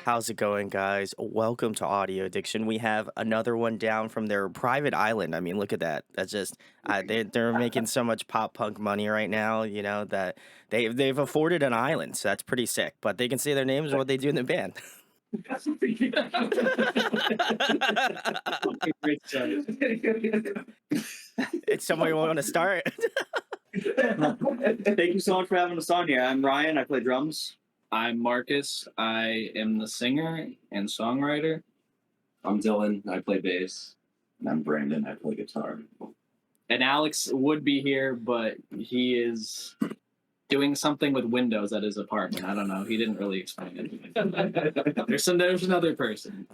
How's it going, guys? Welcome to Audio Addiction. We have another one down from their private island. I mean, look at that. That's just they're making so much pop punk money right now. That they've afforded an island, so that's pretty sick. But they can say their names and what they do in the band. It's somewhere you want to start. Thank you so much for having us on here. I'm Ryan. I play drums. I'm Marcus. I am the singer and songwriter. I'm Dylan. I play bass. And I'm Brandon. I play guitar. And Alex would be here, but he is doing something with Windows at his apartment. I don't know. He didn't really explain it. There's another person.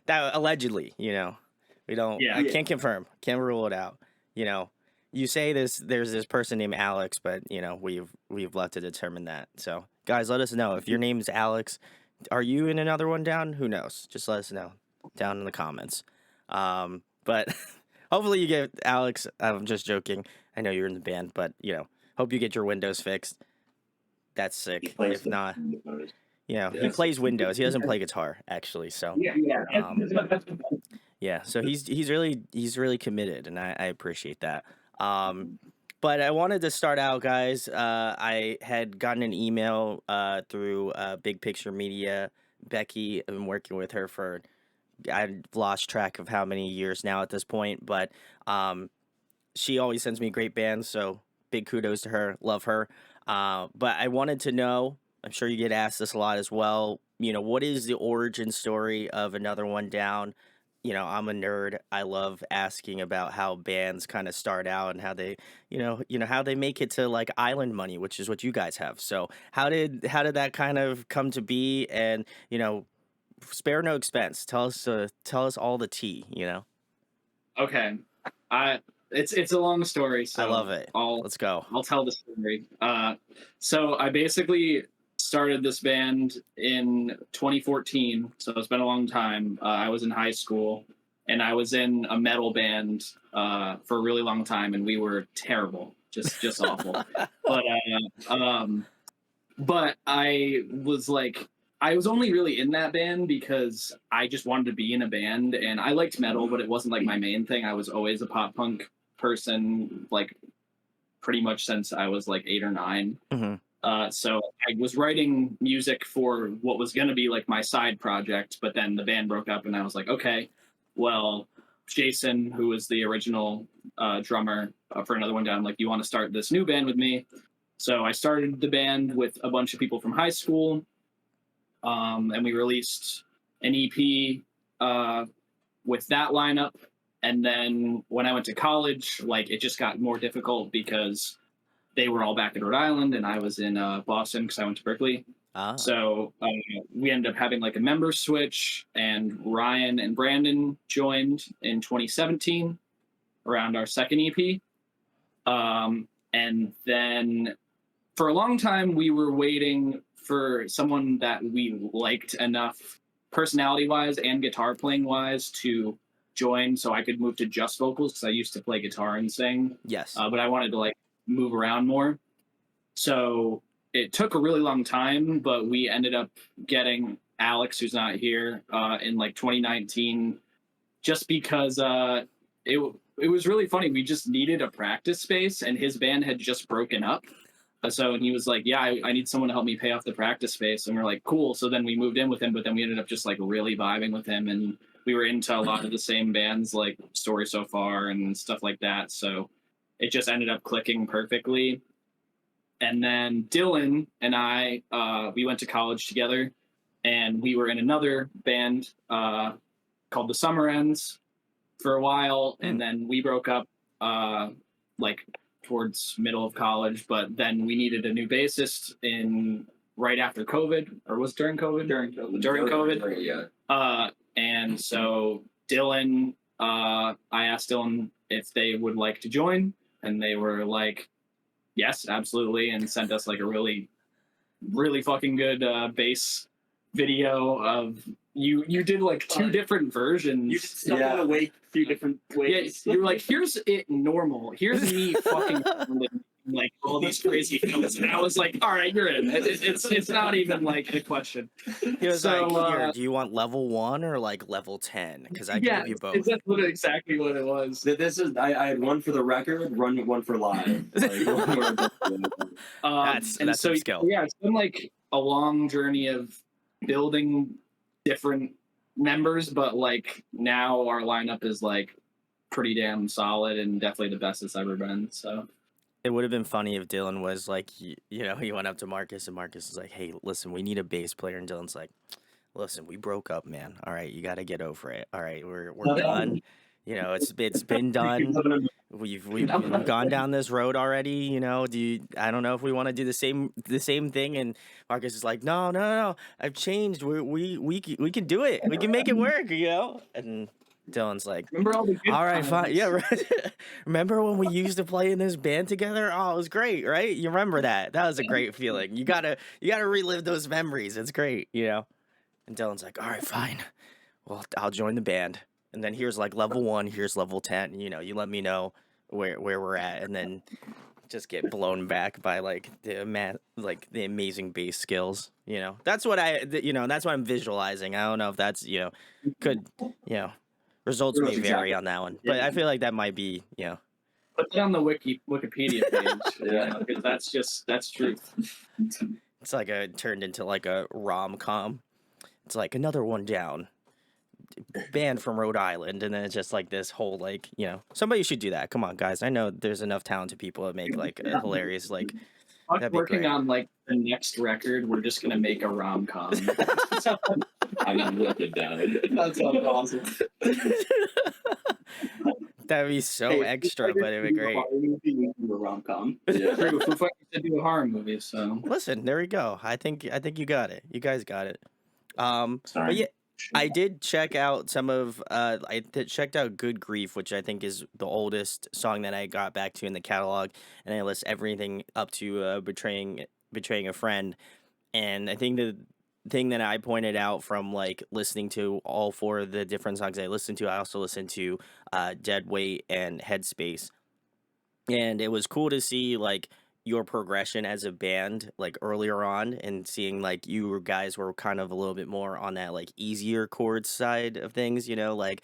That allegedly, we don't. Yeah. I can't confirm. Can't rule it out. You say there's this person named Alex, but we've left to determine that. So guys, let us know if your name's Alex. Are you in another one down? Who knows? Just let us know down in the comments. But hopefully you get Alex. I'm just joking. I know you're in the band, but hope you get your Windows fixed. That's sick. If not, he plays Windows. He doesn't play guitar actually. So yeah. So he's really committed, and I appreciate that. But I wanted to start out, guys. I had gotten an email through Big Picture Media. Becky, I've been working with her for, I've lost track of how many years now at this point, but she always sends me great bands, so big kudos to her. Love her. But I wanted to know, I'm sure you get asked this a lot as well, what is the origin story of Another One Down? I'm a nerd. I love asking about how bands kind of start out and how they, how they make it to like island money, which is what you guys have. So how did that kind of come to be? And spare no expense. Tell us all the tea. Okay. It's a long story. So I love it. Let's go. I'll tell the story. So I basically started this band in 2014, so it's been a long time. I was in high school, and I was in a metal band for a really long time, and we were terrible, just awful. But I was only really in that band because I just wanted to be in a band, and I liked metal, but it wasn't like my main thing. I was always a pop punk person, like pretty much since I was like 8 or 9. Mm-hmm. So I was writing music for what was going to be like my side project, but then the band broke up and I was like, okay, well, Jason, who was the original drummer for Another One Down, like, you want to start this new band with me? So I started the band with a bunch of people from high school, and we released an EP with that lineup. And then when I went to college, like, it just got more difficult because they were all back in Rhode Island, and I was in Boston because I went to Berkeley. So we ended up having like a member switch, and Ryan and Brandon joined in 2017 around our second EP. And then for a long time, we were waiting for someone that we liked enough personality-wise and guitar playing-wise to join so I could move to just vocals, because I used to play guitar and sing. Yes. But I wanted to like move around more. So it took a really long time, but we ended up getting Alex, who's not here, in like 2019, just because it was really funny. We just needed a practice space, and his band had just broken up. So he was like, yeah, I need someone to help me pay off the practice space. And we're like, cool. So then we moved in with him, but then we ended up just like really vibing with him. And we were into a lot of the same bands, like Story So Far and stuff like that. So it just ended up clicking perfectly. And then Dylan and I, we went to college together, and we were in another band called The Summer Ends for a while. And then we broke up like towards middle of college, but then we needed a new bassist right after COVID, or was during COVID? During COVID. Yeah. And so Dylan, I asked Dylan if they would like to join, and they were like, yes, absolutely, and sent us like a really, really fucking good bass video of you did like 2 different versions. You just stuck in a few different ways. Yeah, you're like, here's it normal. Here's me fucking like all these crazy films, and I was like, all right, you're in. It's not even like a question. He was So, like, "Here, do you want level 1 or like level 10? Because I can yeah, give you both." it's exactly what it was. This is I had one for the record, one for live. Like, That's And so some skill. yeah, it's been like a long journey of building different members, but like now our lineup is like pretty damn solid and definitely the best it's ever been. So It would have been funny if Dylan was like, he went up to Marcus and Marcus was like, "Hey, listen, we need a bass player," and Dylan's like, "Listen, we broke up, man. All right, you got to get over it. All right, we're done. It's been done. We've gone down this road already. I don't know if we want to do the same thing." And Marcus is like, "No, no, no, no. I've changed. We can do it. We can make it work. And Dylan's like, remember all the good all right, fine. times. Yeah, right. Remember when we used to play in this band together? Oh, it was great, right? You remember that? That was a great feeling. You gotta relive those memories. It's great. And Dylan's like, all right, fine. Well, I'll join the band. And then here's like level 1, here's level 10. You let me know where we're at, and then just get blown back by like the amazing bass skills. That's what that's what I'm visualizing. I don't know if that's could you know results may vary on that one, but I feel like that might be Put that on the Wikipedia page. Yeah. Because that's truth. it's like turned into like a rom-com. It's like another one down, band from Rhode Island, and then it's just like this whole like somebody should do that. Come on, guys, I know there's enough talented people to make like a hilarious like Us that'd be working great. on like the next record, we're just gonna make a rom-com. I mean, look it down. That sounds awesome. That'd be so extra, but it'd be great. Rom-com. Yeah. True, Foo Fighters did do a horror movie, so Listen, there we go. I think you got it. You guys got it. But Sorry. yeah, I did check out checked out Good Grief, which I think is the oldest song that I got back to in the catalog, and I list everything up to betraying a friend. And I think the thing that I pointed out from like listening to all 4 of the different songs I listened to, I also listened to Dead Weight and Headspace. And it was cool to see like your progression as a band like earlier on, and seeing like you guys were kind of a little bit more on that like easier chord side of things, like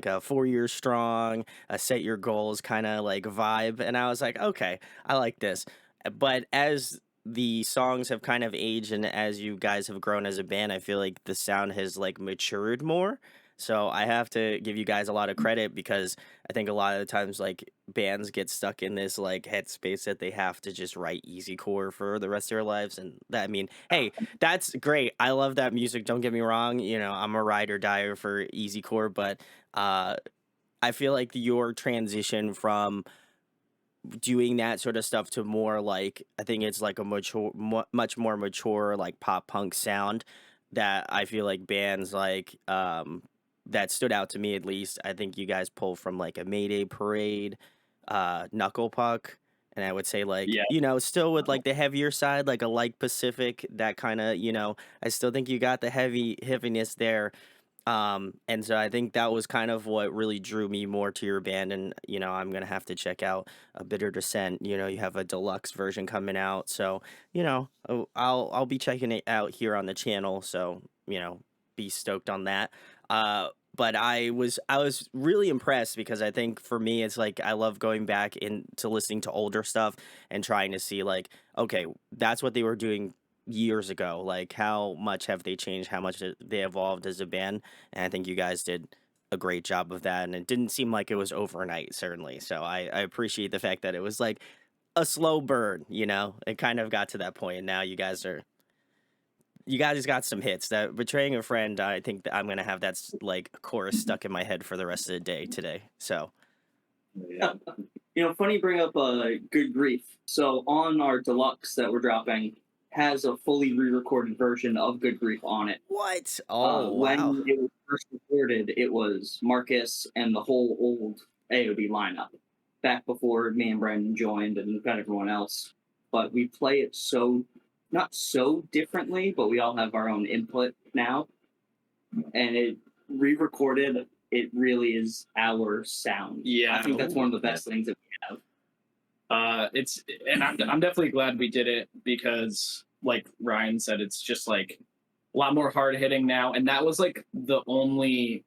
a 4 years strong, a set your goals kind of like vibe. And I was like, okay, I like this. But as the songs have kind of aged and as you guys have grown as a band, I feel like the sound has like matured more. So I have to give you guys a lot of credit, because I think a lot of the times like bands get stuck in this like headspace that they have to just write easy core for the rest of their lives. And that, I mean, hey, that's great. I love that music. Don't get me wrong. I'm a ride or die for easy core, but I feel like your transition from doing that sort of stuff to more like, I think it's like a much more mature like pop punk sound, that I feel like bands like that stood out to me at least. I think you guys pull from like a Mayday Parade, Knuckle Puck, and I would say like yeah. still with like the heavier side, like a Like Pacific, that kind of I still think you got the heaviness there. And so I think that was kind of what really drew me more to your band. And I'm gonna have to check out A Bitter Descent. You have a deluxe version coming out, so I'll be checking it out here on the channel. So be stoked on that. But I was really impressed, because I think for me it's like I love going back into listening to older stuff and trying to see like, okay, that's what they were doing years ago. Like, how much have they changed? How much they evolved as a band? And I think you guys did a great job of that. And it didn't seem like it was overnight, certainly. So I appreciate the fact that it was like a slow burn. It kind of got to that point, and now you guys got some hits. That Betraying a Friend, I think that I'm gonna have that like chorus stuck in my head for the rest of the day today. So Yeah. Funny you bring up Good Grief. So on our deluxe that we're dropping has a fully re-recorded version of Good Grief on it. what? Oh, When wow. it was first recorded, it was Marcus and the whole old AOD lineup, back before me and Brandon joined and got everyone else. But we play it not so differently, but we all have our own input now. And it re-recorded, it really is our sound. Yeah. I think that's one of the best things that we have. It's and I'm definitely glad we did it because, like Ryan said, it's just like a lot more hard hitting now, and that was like the only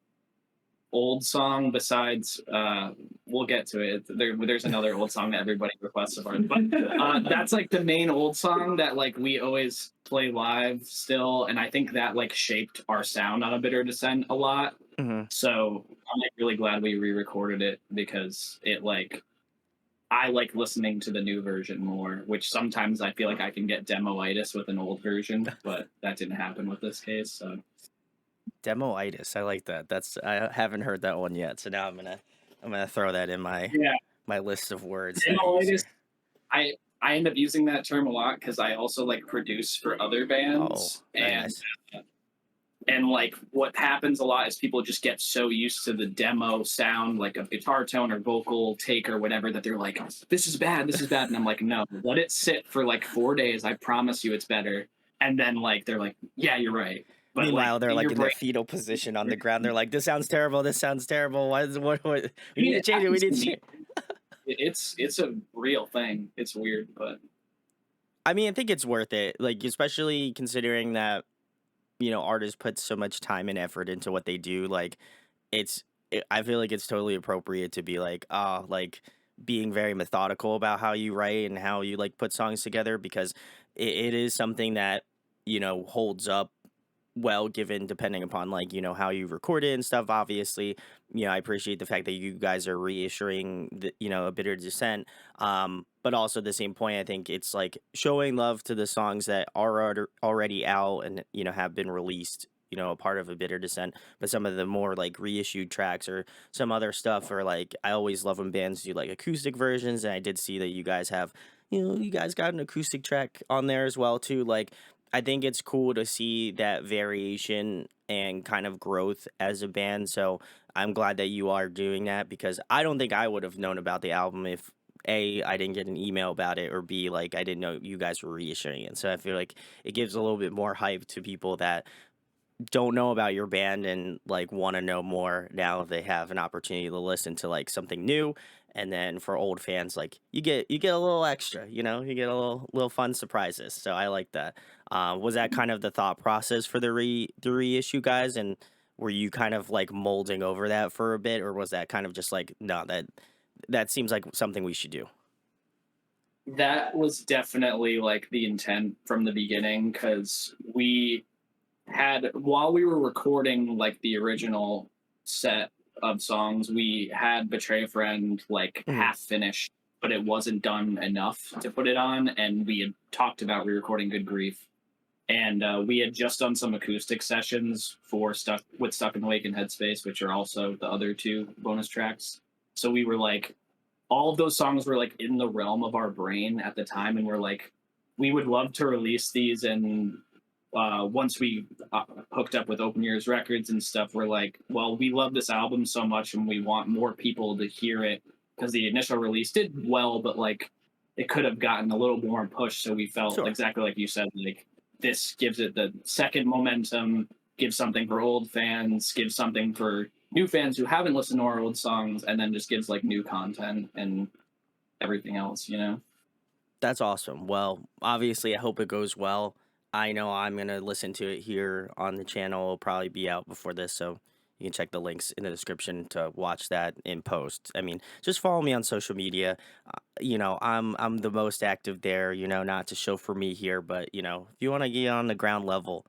old song besides we'll get to it. There's another old song that everybody requests of ours, but that's like the main old song that like we always play live still, and I think that like shaped our sound on A Bitter Descent a lot. Hmm. So I'm like really glad we re-recorded it because it like I like listening to the new version more, which sometimes I feel like I can get demoitis with an old version, but that didn't happen with this case. So Demoitis. I like that. That's I haven't heard that one yet. So now I'm gonna throw that in yeah, my list of words that I use demoitis. here. I I end up using that term a lot because I also like produce for other Oh, bands, very nice. and like what happens a lot is people just get so used to the demo sound, like a guitar tone or vocal take or whatever, that they're like, this is bad, and I'm like, no, let it sit for like 4 days. I promise you, it's better. And then like they're like, yeah, you're right, but like Meanwhile, they're like your in their brain. fetal position on the ground. They're like, "This sounds terrible. This sounds terrible. What? We need to It change it. We happens need to to me. change." It's a real thing. It's weird, but I mean, I think it's worth it. Like, especially considering that artists put so much time and effort into what they do. Like, I feel like it's totally appropriate to be like, like being very methodical about how you write and how you like put songs together because it is something that holds up well given depending upon like how you record it and stuff. Obviously, I appreciate the fact that you guys are reissuing A Bitter Descent, but also at the same point I think it's like showing love to the songs that are already out and have been released, a part of A Bitter Descent. But some of the more like reissued tracks or some other stuff, or like I always love when bands do like acoustic versions, and I did see that you guys have, you guys got an acoustic track on there as well too. Like, I think it's cool to see that variation and kind of growth as a band. So I'm glad that you are doing that because I don't think I would have known about the album if A, I didn't get an email about it, or B, like I didn't know you guys were reissuing it. So I feel like it gives a little bit more hype to people that don't know about your band and like want to know more now they have an opportunity to listen to like something new. And then for old fans, like you get a little extra, you get a little fun surprises. So I like that. Was that kind of the thought process for the reissue, guys? And were you kind of like molding over that for a bit, or was that kind of just like, no, that seems like something we should do? that was definitely like the intent from the beginning because we had while we were recording like the original set of songs, we had Betray a Friend like Hmm. half finished, but it wasn't done enough to put it on, and we had talked about re-recording Good Grief, and we had just done some acoustic sessions for Stuck in the Wake and Headspace, which are also the other two bonus tracks. So we were like, all of those songs were like in the realm of our brain at the time, and we're like, we would love to release these. And once we hooked up with Open Ears Records and stuff, we're like, well, we love this album so much, and we want more people to hear it because the initial release did well, but like it could have gotten a little more push. So we felt Sure. exactly like you said, like this gives it the second momentum, gives something for old fans, gives something for new fans who haven't listened to our old songs, and then just gives like new content and everything else, you know? That's awesome. Well, obviously, I hope it goes well. I know I'm gonna listen to it here on the channel. It'll probably be out before this, so you can check the links in the description to watch that in post. I mean, just follow me on social media. I'm the most active there. Not to show for me here, but if you want to get on the ground level,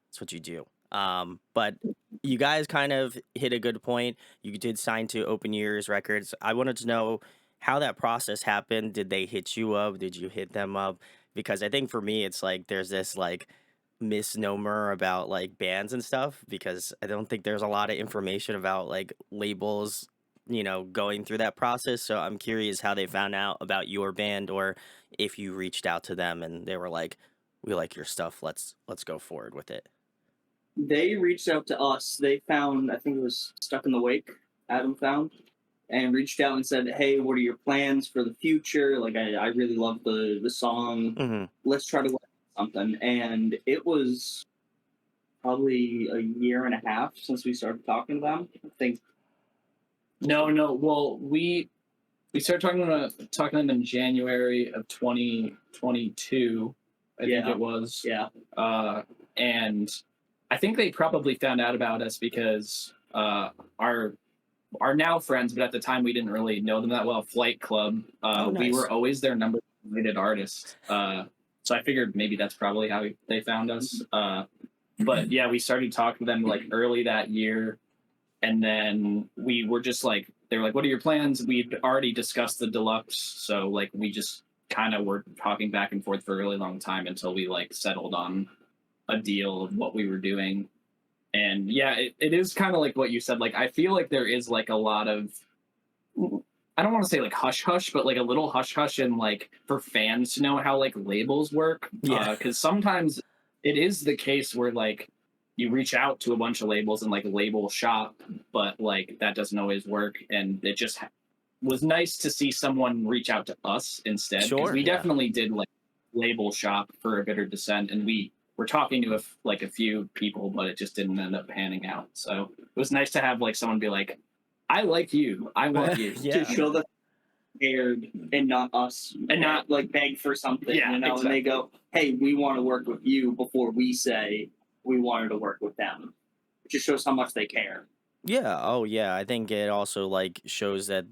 that's what you do. But you guys kind of hit a good point. You did sign to Open Ears Records. I wanted to know how that process happened. Did they hit you up? Did you hit them up? Because I think for me, it's like there's this like misnomer about like bands and stuff because I don't think there's a lot of information about like labels, going through that process. So I'm curious how they found out about your band, or if you reached out to them and they were like, "We like your stuff. Let's go forward with it." They reached out to us. They found, I think it was Stuck in the Wake, Adam found, and reached out and said, "Hey, what are your plans for the future? Like, I really love the song. Hmm. Let's try to work on something." And it was probably a year and a half since we started talking to them. I think. No, no. Well, we started talking to them in January of 2022. I think it was. Yeah. And I think they probably found out about us because our now friends, but at the time we didn't really know them that well. Flight Club. Oh, We nice. were always their number one rated artist. So I figured maybe that's probably how they found us. But yeah, we started talking to them like early that year, and then we were just like, they were like, "What are your plans?" We'd already discussed the deluxe, so like we just kind of were talking back and forth for a really long time until we like settled on a deal of what we were doing. And yeah, it is kind of like what you said. Like I feel like there is like a lot of, I don't want to say like hush hush, but like a little hush hush and like for fans to know how like labels work. Yeah. Because sometimes it is the case where like you reach out to a bunch of labels and like label shop, but like that doesn't always work. And it just was nice to see someone reach out to us instead. Because Sure, we yeah. definitely did like label shop for A Bitter Descent, and we were talking to a few people, but it just didn't end up panning out. So it was nice to have like someone be like, "I like you. I want you." Yeah. To show that they're scared and not us, and not like beg for something. Yeah, you know, exactly. and they go, "Hey, we want to work with you," before we say we wanted to work with them. It just shows how much they care. Yeah, oh yeah. I think it also like shows that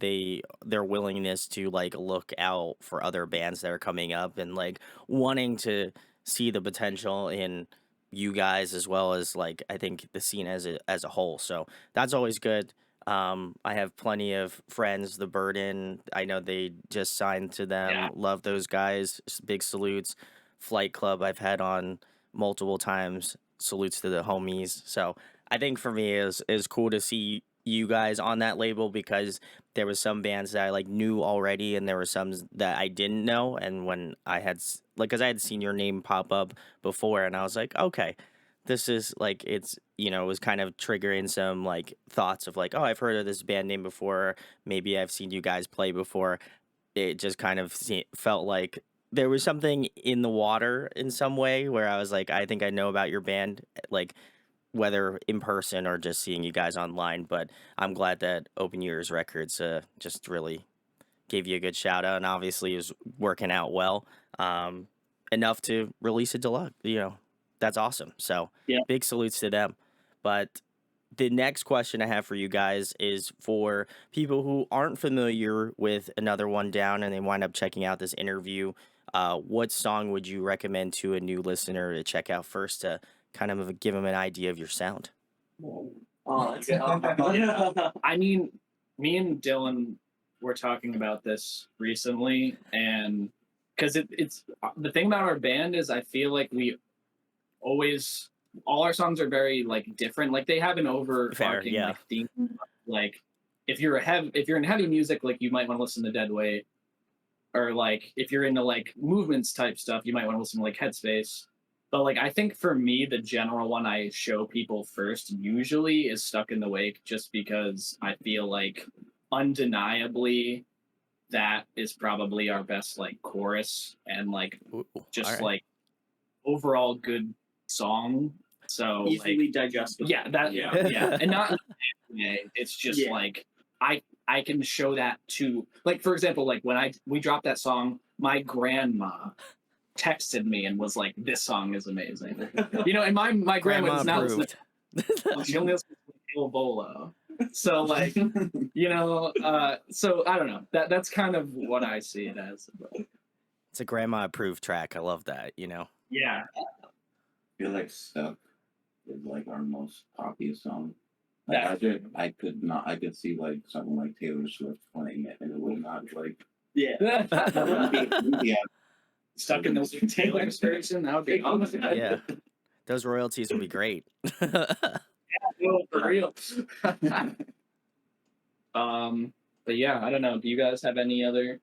their willingness to like look out for other bands that are coming up and like wanting to see the potential in you guys as well as like I think the scene as a whole. So that's always good. I have plenty of friends, The Burden. I know they just signed to them. Yeah. Love those guys. Big salutes. Flight Club I've had on multiple times. Salutes to the homies. So I think for me is cool to see you guys on that label because there was some bands that I like knew already and there were some that I didn't know, and when I had like cuz I had seen your name pop up before and I was like, "Okay, this is like it's, it was kind of triggering some like thoughts of like, oh, I've heard of this band name before, maybe I've seen you guys play before." It just kind of felt like there was something in the water in some way where I was like, I think I know about your band, like whether in person or just seeing you guys online. But I'm glad that Open Ears Records just really gave you a good shout out and obviously is working out well, um, enough to release a deluxe. That's awesome. So Yeah. big salutes to them. But the next question I have for you guys is for people who aren't familiar with Another One Down and they wind up checking out this interview. What song would you recommend to a new listener to check out first to kind of give them an idea of your sound? Oh, that's tough. I mean, me and Dylan were talking about this recently, and because it's the thing about our band is I feel like we always all our songs are very like different. Like they have an overarching yeah. like theme. Like if you're in heavy music, like you might want to listen to Dead Weight, or like if you're into like movements type stuff, you might want to listen to like Headspace. But like I think for me, the general one I show people first usually is Stuck in the Wake, just because I feel like undeniably that is probably our best like chorus and like Ooh, just all right. like overall good song. So Easily like, digestible. yeah, and not it's just Yeah. like I can show that to, like, for example, like when we dropped that song, my grandma texted me and was like, "This song is amazing." And my grandma Grandma does not listen approved. to, she only listens to Il Bolo. So like, so I don't know. That's kind of what I see it as. It's a grandma approved track. I love that, Yeah. I feel like Stuck is like our most popular song. Yeah. I could see like something like Taylor Swift playing it and it would not like Yeah. yeah. Stuck in the Taylor's version, that would be awesome. Yeah. Those royalties would be great. No, for real. But yeah, I don't know. Do you guys have any other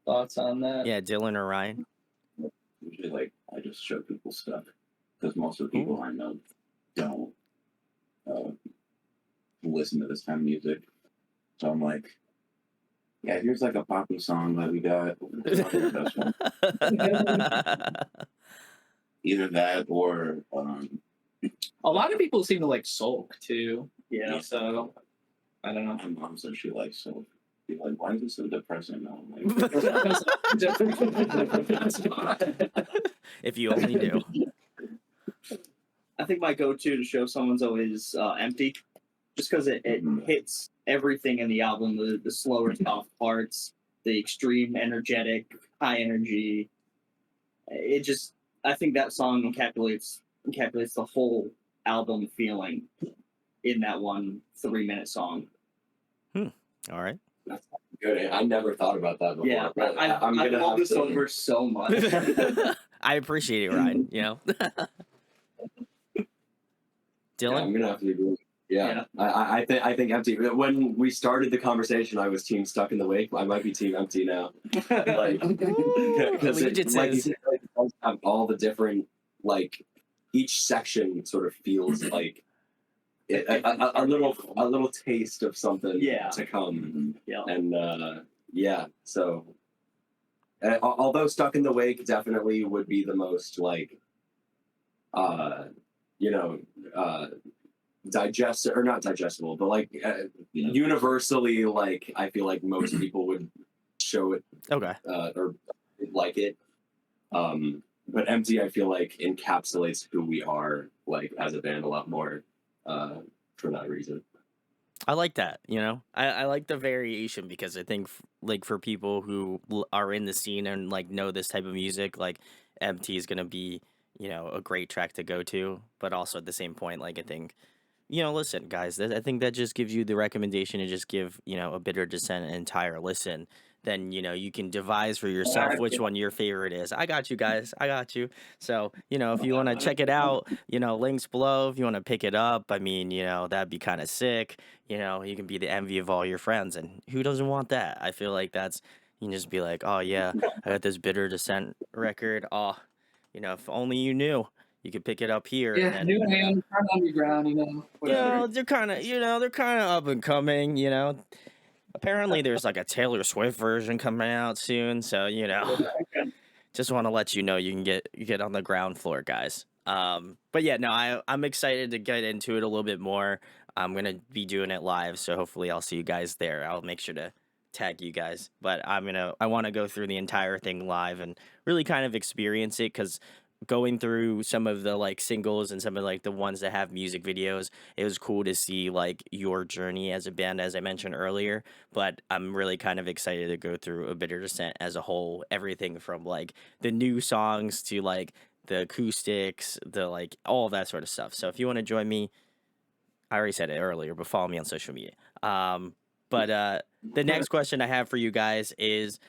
thoughts on that? Yeah, Dylan or Ryan? Usually like I just show people stuff because most of the people I know don't listen to this kind of music. So I'm like, yeah, here's like a poppy song that we got. Either that or A lot of people seem to like Sulk too. Yeah. So I don't know. my mom said she likes soul. be like, why is this so depressing now? If you only knew. I think my go-to to show someone's always Empty, just because it hits everything in the album, the slower soft parts, the extreme energetic, high energy. It just, I think that song encapsulates the whole album feeling in that one 3-minute song. All right. That's good. I never thought about that before. Yeah, but I love this over so much. I appreciate it, Ryan. You know, Yeah, Dylan. I'm gonna have to agree. Yeah. I think Empty. When we started the conversation, I was team Stuck in the Wake. I might be team Empty now. Like, because like you said, like, it does have all the different, like, each section sort of feels like a little taste of something to come. Yeah. And so although Stuck in the Wake definitely would be the most like not digestible, but like universally, like I feel like most people would show it Okay. or like it. But Empty, I feel like encapsulates who we are, like as a band, a lot more for that reason. I like that, you know. I like the variation because I think like for people who are in the scene and like know this type of music, like Empty is gonna be, you know, a great track to go to. But also at the same point, like I think, you know, listen, guys, I think that just gives you the recommendation to just give, you know, a Bitter Descent an entire listen. Then, you know, you can devise for yourself which one your favorite is. I got you guys. I got you. So, you know, if you want to check it out, you know, links below. If you want to pick it up, I mean, you know, that'd be kind of sick. You know, you can be the envy of all your friends. And who doesn't want that? I feel like you can just be like, oh, yeah, I got this Bitter Descent record. Oh, you know, if only you knew. You could pick it up here. Yeah, And then, new hand, kind of underground, you know. Whatever. they're kind of up and coming, you know. Apparently there's like a Taylor Swift version coming out soon, so you know. Just want to let you know you can get on the ground floor, guys. But yeah, no, I'm excited to get into it a little bit more. I'm gonna be doing it live, so hopefully I'll see you guys there. I'll make sure to tag you guys, but I want to go through the entire thing live and really kind of experience it because going through some of the like singles and some of like the ones that have music videos, it was cool to see like your journey as a band, as I mentioned earlier. But I'm really kind of excited to go through A Bitter Descent as a whole, everything from like the new songs to like the acoustics, the like all of that sort of stuff. So if you want to join me, I already said it earlier, but follow me on social media. But the next question I have for you guys is,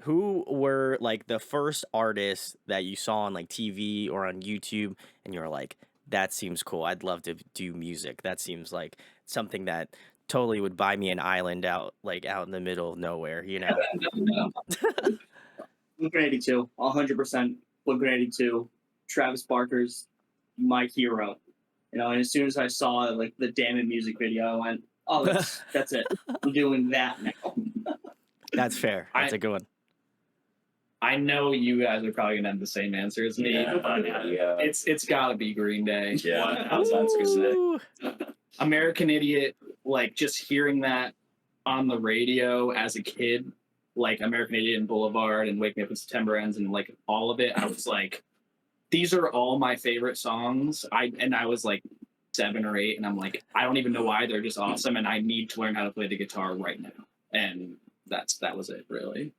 who were like the first artists that you saw on like TV or on YouTube and you're like, that seems cool. I'd love to do music. That seems like something that totally would buy me an island out in the middle of nowhere, you know? Blink-182, 100%. Blink-182. Travis Barker's my hero. You know, and as soon as I saw like the Damn It music video, I went, "Oh, that's it. I'm doing that now." That's fair. That's a good one. I know you guys are probably gonna have the same answer as me, but it's gotta be Green Day. Yeah. Ooh. American Idiot, like just hearing that on the radio as a kid, like American Idiot and Boulevard and Wake Me Up When September Ends and like all of it, I was like, these are all my favorite songs. I was like 7 or 8, and I'm like, I don't even know why, they're just awesome, and I need to learn how to play the guitar right now. And that was it, really.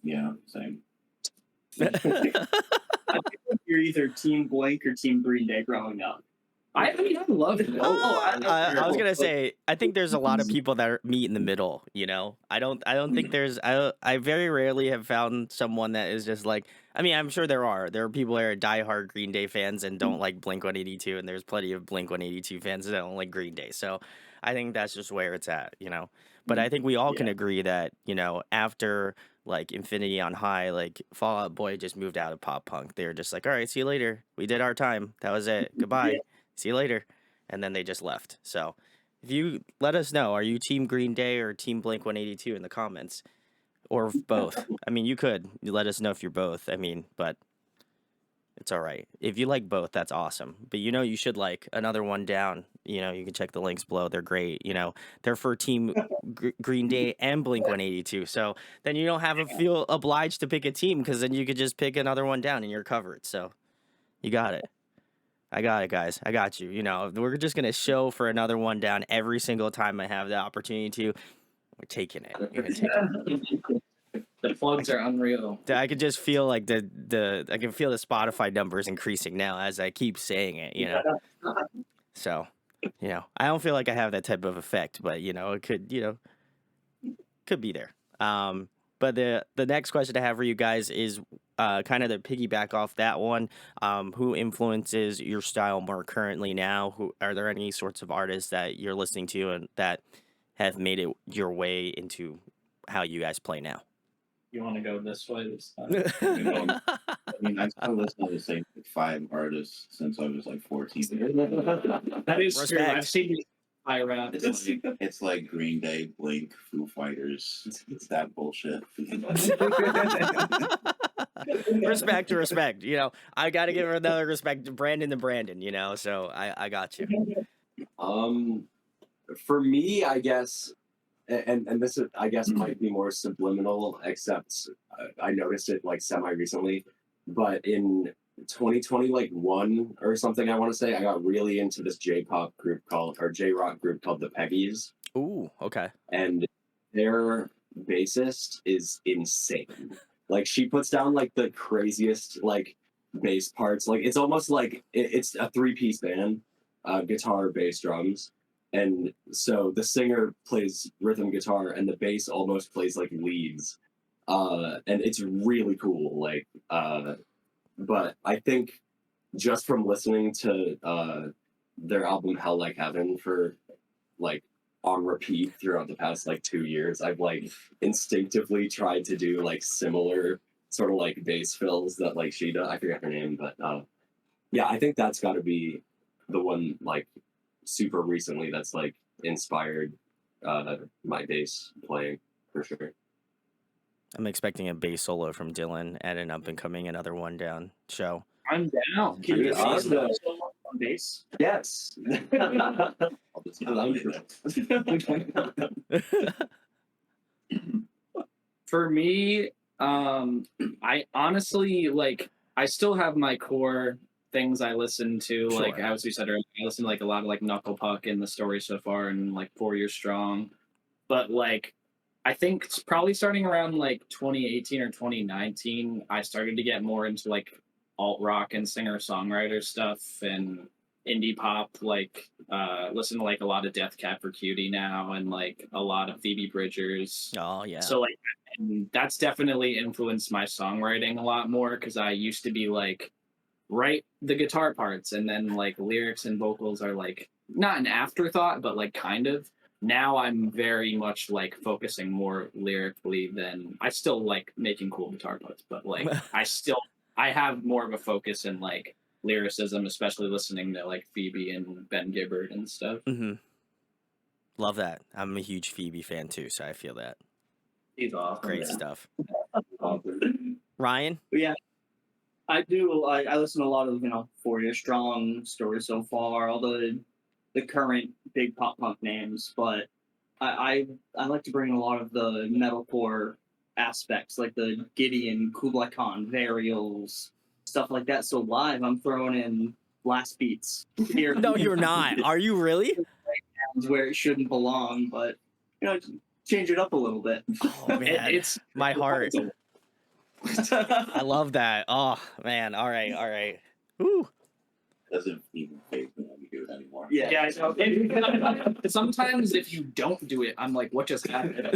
Yeah, same. I think you're either Team Blink or Team Green Day growing up. I love it. I was gonna say, I think there's a lot of people that meet in the middle. You know, I don't think there's. I very rarely have found someone that is just like. I mean, I'm sure there are people that are diehard Green Day fans and don't like Blink-182, and there's plenty of Blink-182 fans that don't like Green Day. So, I think that's just where it's at. You know, but I think we all can agree that after like Infinity on High, like Fall Out Boy just moved out of pop punk. They were just like, all right, see you later. We did our time. That was it. Goodbye. Yeah. See you later. And then they just left. So if you let us know, are you Team Green Day or Team Blink-182 in the comments? Or both. I mean, you let us know if you're both. I mean, but It's all right. If you like both, that's awesome. But you know, you should like Another One Down. You know, you can check the links below. They're great. You know, they're for Team Green Day and Blink 182. So then you don't have to feel obliged to pick a team because then you could just pick Another One Down and you're covered. So you got it. I got it, guys. I got you. You know, we're just gonna show for Another One Down every single time I have the opportunity to. We're taking it. We're gonna take it. The plugs are unreal. I could just feel like I can feel the Spotify numbers increasing now as I keep saying it, you know. So, you know, I don't feel like I have that type of effect, but you know, it could, you know, could be there. But the next question I have for you guys is kind of to piggyback off that one. Who influences your style more currently now? Who are there any sorts of artists that you're listening to and that have made it your way into how you guys play now? You want to go this way this time? I mean, I've still listened to the same 5 artists since I was like 14. That is true. Respect. I've seen you high rap. It's like Green Day, Blink, Foo Fighters. It's that bullshit. Respect. You know, I got to give another respect to Brandon the Brandon, you know, so I got you. For me, I guess, and this is, I guess, might be more subliminal, except I noticed it like semi recently, but in 2020, like 1 or something, I want to say, I got really into this J-pop group or J-rock group called the Peggies, Ooh, okay. and their bassist is insane. Like she puts down like the craziest like bass parts. Like it's almost like it's a 3-piece band, guitar, bass, drums. And so the singer plays rhythm guitar and the bass almost plays like leads. And it's really cool. Like but I think just from listening to their album Hell Like Heaven for like on repeat throughout the past like 2 years, I've like instinctively tried to do like similar sort of like bass fills that like she does. I forget her name, but yeah, I think that's got to be the one like super recently that's like inspired my bass playing for sure. I'm expecting a bass solo from Dylan at an up and coming Another One Down show. I'm down. Can you see some on bass? Yes. I'll just For me, I honestly like. I still have my core things I listen to. Like Sure. as we said earlier, I listen to like a lot of like Knuckle Puck and The Story So Far and like 4 Years Strong. But like, I think it's probably starting around like 2018 or 2019, I started to get more into like alt rock and singer songwriter stuff and indie pop. Like, listen to like a lot of Death Cab for Cutie now and like a lot of Phoebe Bridgers. Oh yeah. So like, and that's definitely influenced my songwriting a lot more because I used to be like write the guitar parts and then like lyrics and vocals are like not an afterthought, but like kind of. Now I'm very much like focusing more lyrically than I still like making cool guitar parts, but like I have more of a focus in like lyricism, especially listening to like Phoebe and Ben Gibbard and stuff. Mm-hmm. Love that. I'm a huge Phoebe fan too, so I feel that. He's awesome. Great stuff. Ryan? Yeah, I do. I listen to a lot of 4 Years Strong, Story So Far, all the current big pop punk names, but I like to bring a lot of the metalcore aspects, like the Gideon, Kublai Khan, Varials, stuff like that. So live, I'm throwing in blast beats here. No, you're not. Are you really? Where it shouldn't belong, but change it up a little bit. Oh man, It's my heart. I love that. Oh man, all right. Woo. doesn't even phase me when we do it anymore. Yeah. I know. And sometimes if you don't do it, I'm like, what just happened?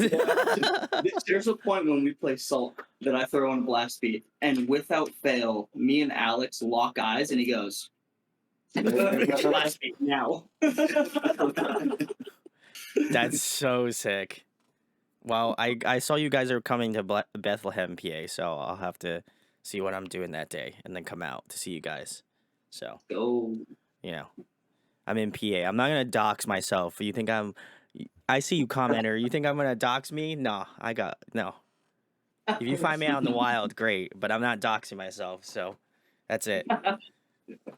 There's a point when we play Sulk that I throw on a blast beat, and without fail, me and Alex lock eyes, and he goes, "Blast beat now." That's so sick. Well, I saw you guys are coming to Bethlehem, PA, so I'll have to see what I'm doing that day and then come out to see you guys. So, Go. I'm in PA. I'm not going to dox myself. You think I see you commenter. You think I'm going to dox me? No. If you find me out in the wild, great, but I'm not doxing myself, so That's it.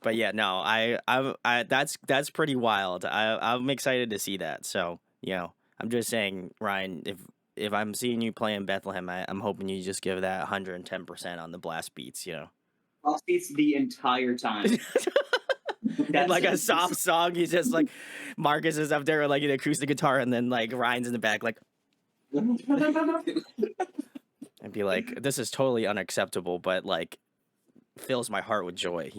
But yeah, no, that's pretty wild. I'm excited to see that. So, I'm just saying, Ryan, if I'm seeing you play in Bethlehem, I'm hoping you just give that 110% on the blast beats, Blast beats the entire time. And like a soft song, he's just like Marcus is up there with like an acoustic guitar, and then like Ryan's in the back, like, and be like, "This is totally unacceptable," but like fills my heart with joy.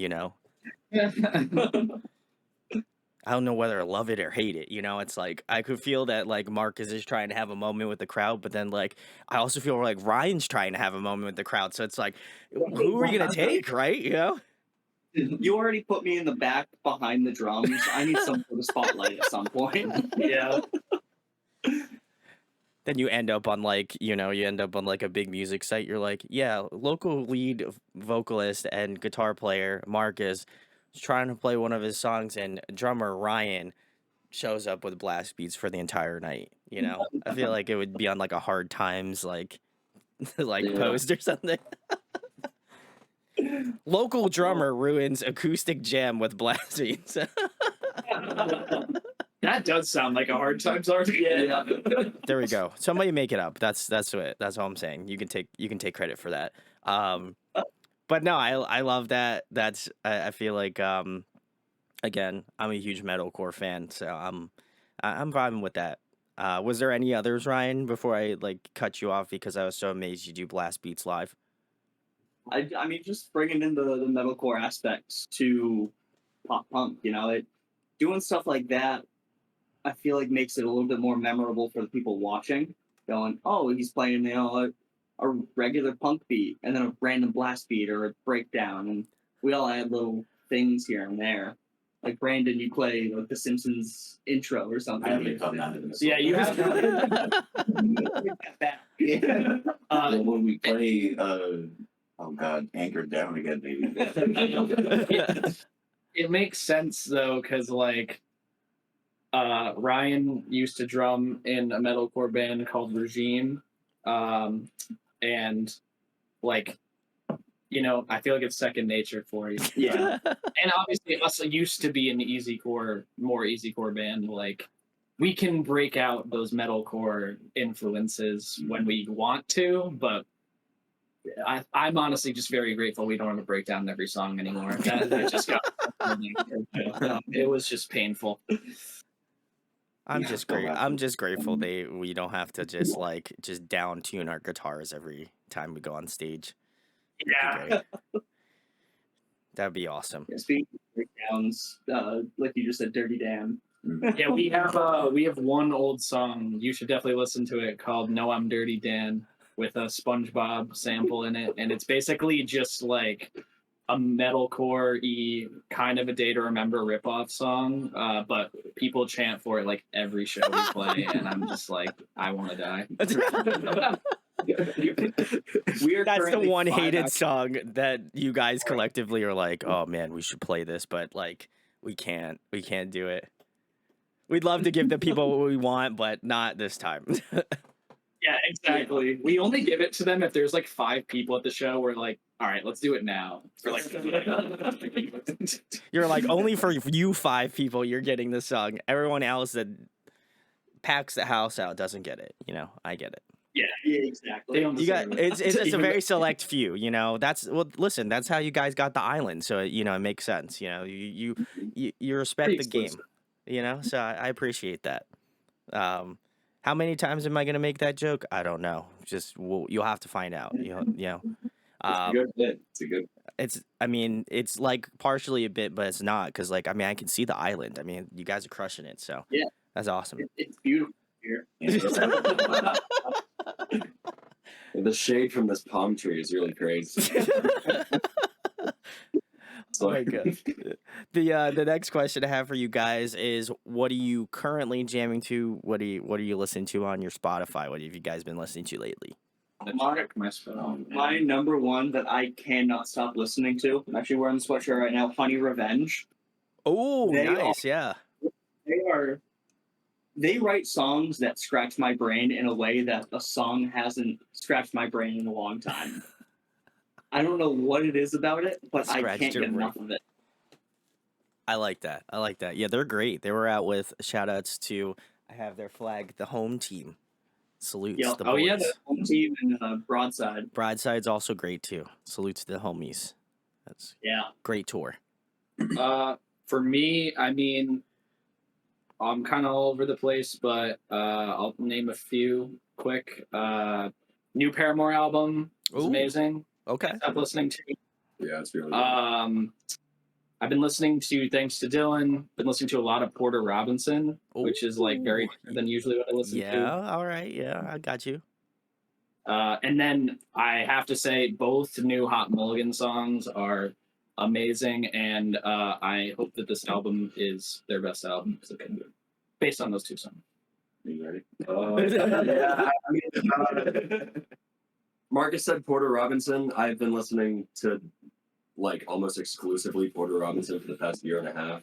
I don't know whether to love it or hate it. It's like I could feel that like Marcus is trying to have a moment with the crowd, but then like I also feel like Ryan's trying to have a moment with the crowd. So it's like, who are you gonna take, right? You already put me in the back behind the drums. I need some sort of spotlight at some point. Yeah. Then you end up on like, a big music site. You're like, yeah, local lead vocalist and guitar player Marcus is trying to play one of his songs, and drummer Ryan shows up with blast beats for the entire night. I feel like it would be on like a Hard Times like post or something. Local drummer ruins acoustic jam with blast beats. That does sound like a Hard Times article. Yeah. There we go. Somebody make it up. That's it. That's all I'm saying. You can take credit for that. But no, I love that. I feel like again, I'm a huge metalcore fan, so I'm vibing with that. Was there any others, Ryan, before I like cut you off because I was so amazed you do blast beats live? I mean, just bringing in the metalcore aspects to pop punk, doing stuff like that, I feel like makes it a little bit more memorable for the people watching. Going, oh, he's playing, a regular punk beat and then a random blast beat or a breakdown, and we all add little things here and there. Like Brandon, you play like the Simpsons intro or something. I haven't done that in this. Yeah, you have that. When we play, oh God, Anchored Down again, maybe. It makes sense though, because like Ryan used to drum in a metalcore band called Regime, and like I feel like it's second nature for you. Yeah. And obviously us used to be an more easycore band. Like we can break out those metalcore influences when we want to, but I'm honestly just very grateful we don't have to break down every song anymore. That just got it was just painful. I'm just grateful we don't have to just down tune our guitars every time we go on stage. Yeah. That'd be awesome. Yeah, speaking of breakdowns, like you just said, Dirty Dan. Yeah, we have one old song. You should definitely listen to it called "No, I'm Dirty Dan" with a SpongeBob sample in it, and it's basically just like a metalcore-y kind of a Day to Remember ripoff song, but people chant for it like every show we play, and I'm just like, I want to die. That's the one hated song that you guys collectively are like, oh man, we should play this, but like we can't do it. We'd love to give the people what we want, but not this time. Yeah, exactly. We only give it to them if there's like 5 people at the show. We're like, all right, let's do it now. For like, you're like, only for you 5 people, you're getting this song. Everyone else that packs the house out doesn't get it. I get it. Yeah, exactly. You got it's a very select few. Listen, that's how you guys got the island, so it makes sense. You respect the game. So I appreciate that. How many times am I gonna make that joke? I don't know. You'll have to find out. It's a good bit. It's a good. It's like partially a bit, but it's not because I can see the island. You guys are crushing it. So yeah, that's awesome. It's beautiful here. The shade from this palm tree is really crazy. Oh my God. The next question I have for you guys is, what are you currently jamming to? What are you listening to on your Spotify? What have you guys been listening to lately? My number one that I cannot stop listening to, I'm actually wearing the sweatshirt right now, Honey Revenge. Oh, nice, yeah. They write songs that scratch my brain in a way that a song hasn't scratched my brain in a long time. I don't know what it is about it, but I Scratched can't your get brain. enough of it. I like that. I like that. Yeah, they're great. They were out with shout outs to, I have their flag, the home team. Salutes Yep. the Oh, boys. yeah, The home team and Broadside. Broadside's also great too. Salutes to the homies. That's Yeah. great tour. For me, I mean, I'm kind of all over the place, but I'll name a few quick. New Paramore album is Ooh. amazing. Okay. I'm listening to. Yeah, it's really good. I've been listening to, thanks to Dylan, been listening to a lot of Porter Robinson, which is like very Ooh. different than usually what I listen Yeah, to. all right. Yeah, I got you. And then I have to say, both new Hot Mulligan songs are amazing, and I hope that this album is their best album because it can be based on those two songs. Are you ready? Yeah, I mean, Marcus said Porter Robinson. I've been listening to like almost exclusively Porter Robinson for the past year and a half.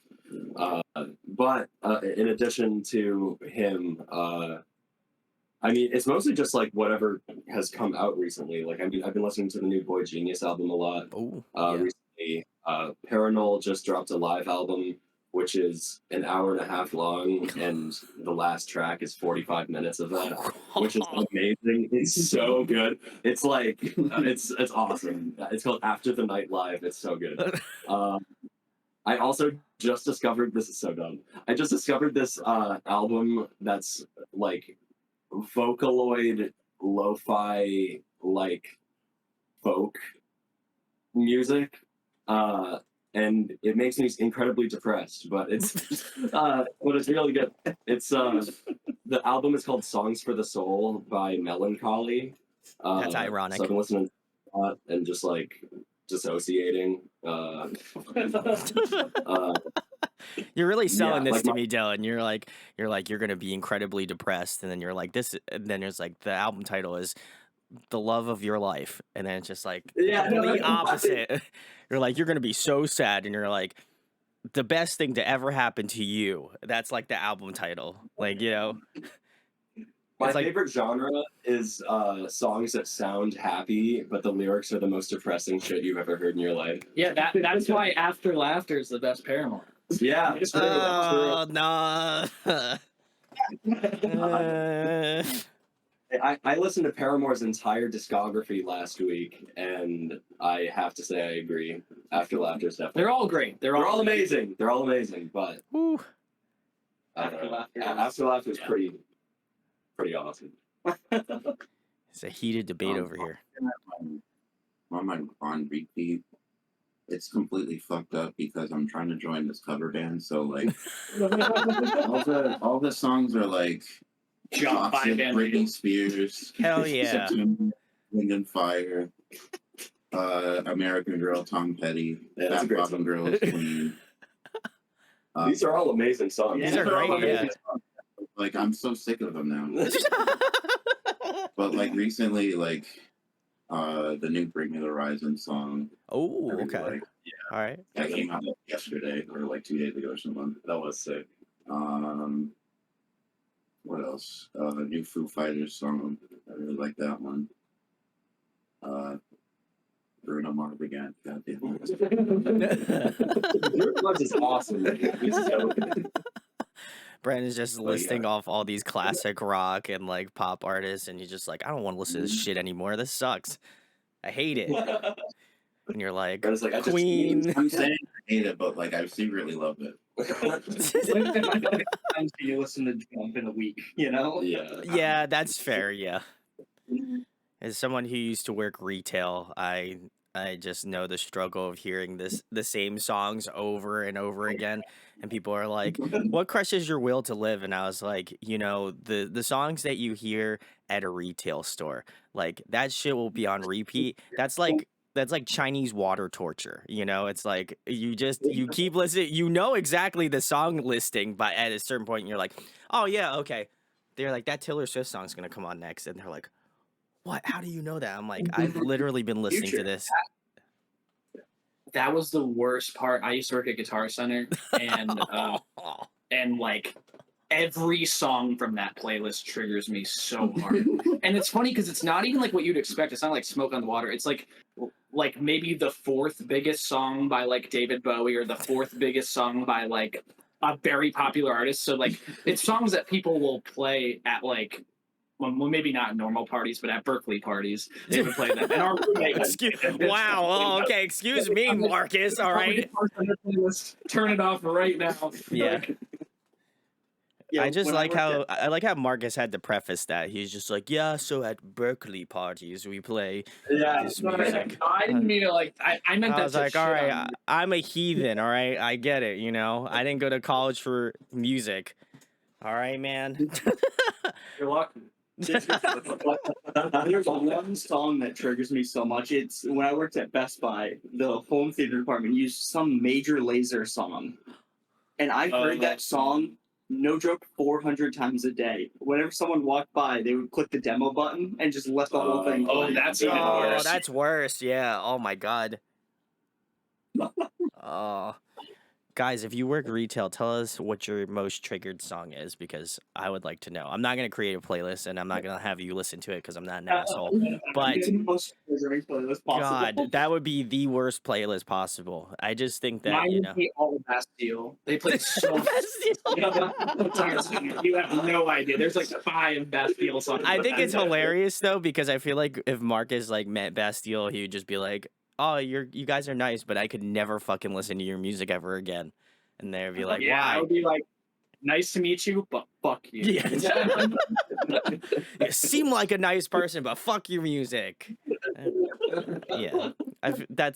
But in addition to him, I mean, it's mostly just like whatever has come out recently. Like, I mean, I've been listening to the new Boy Genius album a lot. Oh, Recently, Paranol just dropped a live album, which is an hour and a half long, and the last track is 45 minutes of that, which is amazing. It's so good. It's like it's awesome. It's called After the Night Live. It's so good. I also just discovered, this is so dumb. I just discovered this album that's like Vocaloid lo-fi like folk music, and it makes me incredibly depressed, but it's really good. It's the album is called Songs for the Soul by Melancholy. That's ironic. So I've been listening to that and just like dissociating. You're really selling this like to me, Dylan. You're gonna be incredibly depressed, and then you're like this, and then there's like the album title is "The Love of Your Life," and then it's just like Yeah, no, complete no, opposite. You're like you're gonna be so sad, and you're like the best thing to ever happen to you. That's like the album title, like My It's like- favorite genre is songs that sound happy, but the lyrics are the most depressing shit you've ever heard in your life. Yeah, that's why After Laughter is the best Paramore. Yeah, it's true. Oh no. I listened to Paramore's entire discography last week, and I have to say I agree. After Laughter is definitely. They're all great. They're all amazing. They're all amazing, but Whew. After Laughter is pretty awesome. It's a heated debate over here. I'm on repeat. It's completely fucked up because I'm trying to join this cover band. So like, all the songs are like Jump by Toxic, Van Britney Spears, Hell yeah. September, Wind and Fire, American Girl, Tom Petty, Yeah, that's a Fat great Bottom song. Girls, Queen. These are all amazing songs. These are all great, amazing yeah. songs. Like I'm so sick of them now. But like recently, like the new Bring Me the Horizon song. Oh, I really okay. like. All right. That came out yesterday or like 2 days ago or something. That was sick. What else? New Foo Fighters song. I really like that one. Bruno Mars again. Goddamn. Your Mars is awesome. He's so good. Brandon's just yeah. listing off all these classic rock and like pop artists, and you're just like, I don't want to listen to this shit anymore. This sucks. I hate it. And you're like, Brandon's like, I just- Queen. I'm saying I hate it, but like I secretly love it. Times do you listen to Jump in a week? You know? Yeah. Yeah, that's fair. Yeah. As someone who used to work retail, I just know the struggle of hearing the same songs over and over again, and people are like, "What crushes your will to live?" And I was like, the songs that you hear at a retail store, like that shit will be on repeat. That's like Chinese water torture. It's like you keep listening. You know exactly the song listing, but at a certain point, you're like, "Oh yeah, okay." They're like, "That Taylor Swift song's gonna come on next," and they're like, "What? How do you know that?" I'm like, "I've literally been listening to this." That was the worst part. I used to work at Guitar Center, and like every song from that playlist triggers me so hard. And it's funny because it's not even like what you'd expect. It's not like Smoke on the Water. It's like like maybe the fourth biggest song by like David Bowie or the fourth biggest song by like a very popular artist. So like it's songs that people will play at like well maybe not normal parties, but at Berkeley parties they would play them. And our roommate Wow. Oh, okay. Excuse me, Marcus. All right. Turn it off right now. Yeah. Yeah, I just when like worked how I like how Marcus had to preface that. He's just like, yeah, so at Berkeley parties we play Yeah, this No, music. I didn't mean to like. I meant I that was to like, shit all right, on I'm a heathen, all right? I get it, you know? I didn't go to college for music. All right, man? You're lucky. There's one song that triggers me so much. It's when I worked at Best Buy, the home theater department used some Major Lazer song. And I heard that song, no joke, 400 times a day. Whenever someone walked by, they would click the demo button and just let the whole thing Oh, play. that's even Oh, worse. that's worse. Yeah. Oh, my God. Oh. Guys, if you work retail, tell us what your most triggered song is because I would like to know. I'm not going to create a playlist and I'm not going to have you listen to it because I'm not an asshole. But It's the most triggering playlist possible. God, that would be the worst playlist possible. I just think that, Mine you would know. be all Bastille. They play so much. Bastille. You have no idea. There's like 5 Bastille songs. I but think it's that's it. hilarious though because I feel like if Marcus like met Bastille, he would just be like, "Oh, you guys are nice, but I could never fucking listen to your music ever again." And they'd be like, yeah, I "Why?" would be like, nice to meet you, but fuck you. Yeah. You seem like a nice person, but fuck your music. Yeah,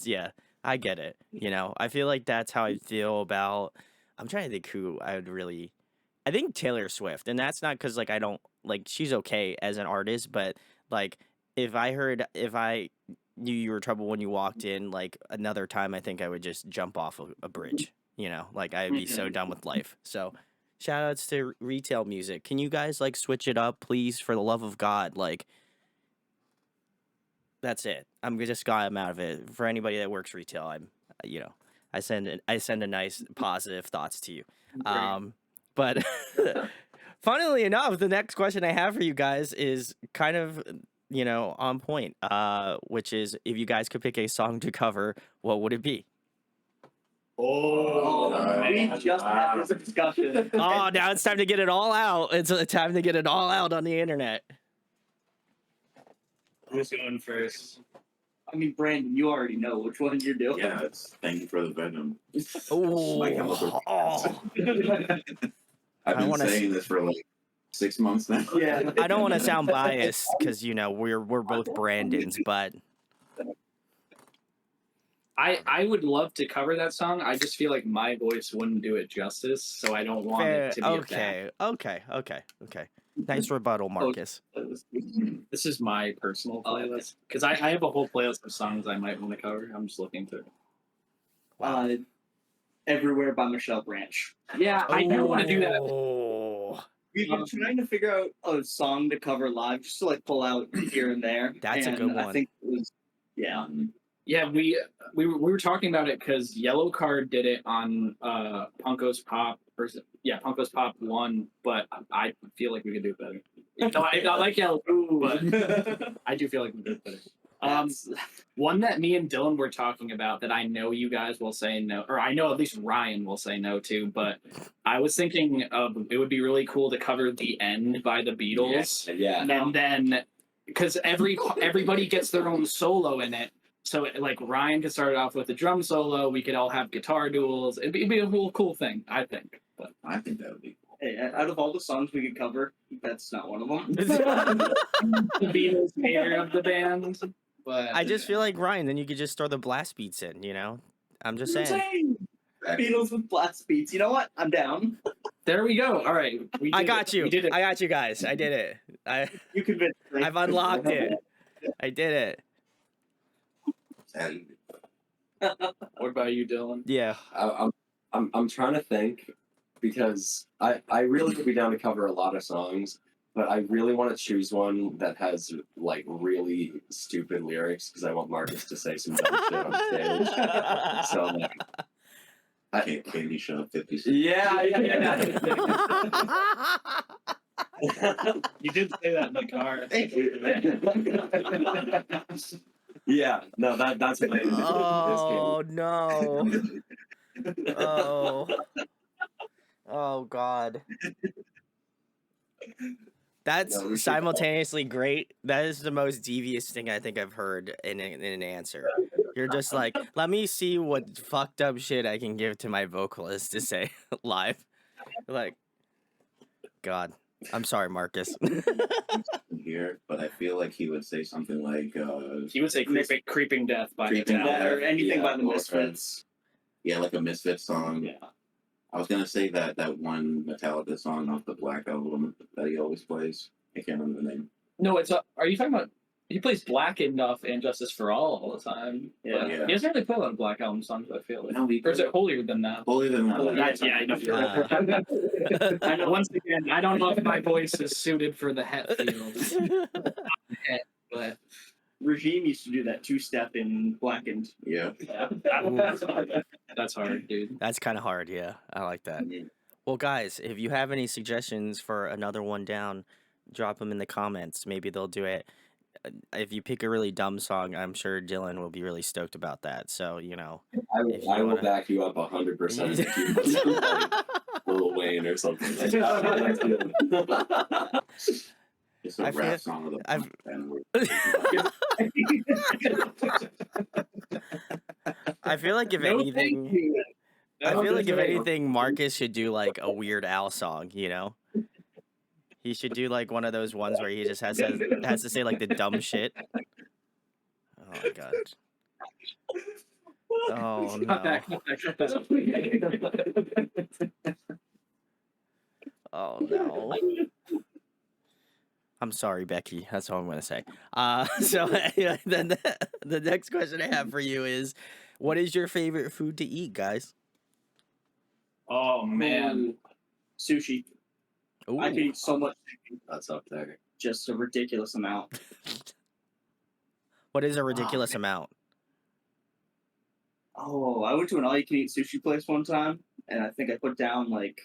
yeah. I get it. You know, I feel like that's how I feel about. I'm trying to think who I would really. I think Taylor Swift, and that's not because like I don't like she's okay as an artist, but like if I knew you were trouble when you walked in, like another time, I think I would just jump off a bridge. You know, like I'd be so done with life. So, shout outs to retail music. Can you guys like switch it up, please, for the love of God? Like, that's it. I'm out of it. For anybody that works retail, you know, I send a nice positive thoughts to you. But funnily enough, the next question I have for you guys is kind of, you know, on point. Which is if you guys could pick a song to cover, what would it be? We just had this discussion. Oh, now it's time to get it all out. It's time to get it all out on the internet. Who's going first? I mean, Brandon, you already know which one you're doing. Yeah, it's Thank You for the Venom. Oh, My chemical I've I been wanna saying this for like 6 months now. Yeah. I don't want to sound biased because you know we're both Brandons, but I would love to cover that song. I just feel like my voice wouldn't do it justice, so I don't want it to be okay. Nice rebuttal, Marcus. This is my personal playlist because I have a whole playlist of songs I might want to cover. I'm just looking through. Everywhere by Michelle Branch. Yeah, I do want to do that. Oh, We've been trying to figure out a song to cover live, just to like pull out here and there. That's a good one. I think it was, yeah. Yeah, we were talking about it because Yellow Card did it on Punko's Pop Punko's Pop 1, but I feel like we could do it better. No, I like Yellow, but I do feel like we could do it better. One that me and Dylan were talking about that I know you guys will say no, or I know at least Ryan will say no to, but I was thinking of it would be really cool to cover The End by the Beatles. Yeah. And then because everybody gets their own solo in it. So, like, Ryan could start it off with a drum solo. We could all have guitar duels. It'd be a real cool thing, I think. But I think that would be cool. Hey, out of all the songs we could cover, that's not one of them. the Beatles hater of the band. But I just feel like Ryan. Then you could just throw the blast beats in. You know, I'm just saying. Beatles with blast beats. You know what? I'm down. There we go. All right, I got you. We did it. I got you guys. I did it. You convinced me. I've unlocked it. I did it. And What about you, Dylan? Yeah. I'm trying to think because I really would be down to cover a lot of songs, but I really want to choose one that has like really stupid lyrics because I want Marcus to say some dumb shit on stage. So like, Candy Shop 50 Cent. yeah. You did say that in the car. Yeah, no, that's what it is. Oh no. Oh. Oh God. That's No, we should- simultaneously great. That is the most devious thing I think I've heard in an answer. You're just like, let me see what fucked up shit I can give to my vocalist to say live. Like, God, I'm sorry, Marcus. Here, but I feel like he would say something like, He would say creeping death by Creeping Metallica. Death. Or anything Yeah, by the or, Misfits. yeah, like a Misfits song. Yeah. I was gonna say that one Metallica song off the Black album that he always plays. I can't remember the name. No, it's are you talking about? He plays Black enough and Justice for All the time. Yeah. But Yeah. he doesn't really play a lot of Black Album songs. I feel like. No, he Or is it Holier Than That? Holier Than Thou. Yeah, I know. I know. Once again, I don't know if my voice is suited for the Hetfield. But Regime used to do that two-step in Blackened. Yeah. that's hard, dude. That's kind of hard, yeah. I like that. Mhm. Well, guys, if you have any suggestions for another one down, drop them in the comments. Maybe they'll do it. If you pick a really dumb song, I'm sure Dylan will be really stoked about that. So, you know. If you I will wanna- back you up 100% if you put something like Lil Wayne or something like that. It's a I rap feel- song of the I've- band. I feel like if No, anything, thank you. I No, feel like if thank you. anything, Marcus should do like a Weird Al song. You know, he should do like one of those ones where he just has to say like the dumb shit. Oh my god. Oh Cut no. that, cut that. Oh no. I'm sorry, Becky. That's all I'm gonna say. So then the next question I have for you is, what is your favorite food to eat, guys? Oh man. Sushi. Ooh. I could eat so much sushi. That's up there. Just a ridiculous amount. What is a ridiculous amount? Oh, I went to an all-you-can-eat sushi place one time, and I think I put down like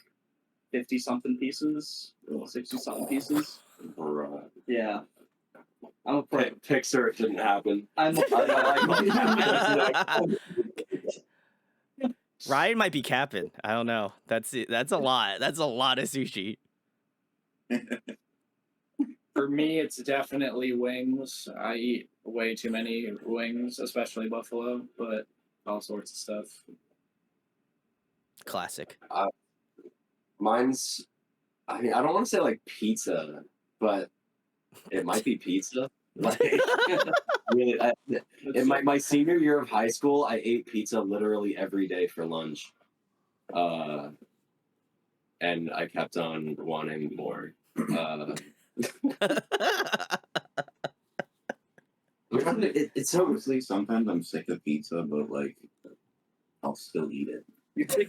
50-something pieces, 60-something pieces. Bruh. Yeah. I'm a pro. Pixar didn't happen. I'm Ryan might be capping. I don't know. That's it. That's a lot. That's a lot of sushi. For me, it's definitely wings. I eat way too many wings, especially buffalo, but all sorts of stuff. Classic. Mine's, I mean, I don't want to say like pizza, but it might be pizza. Like, really, in my senior year of high school, I ate pizza literally every day for lunch. And I kept on wanting more. It's so Honestly, sometimes I'm sick of pizza, but like, I'll still eat it.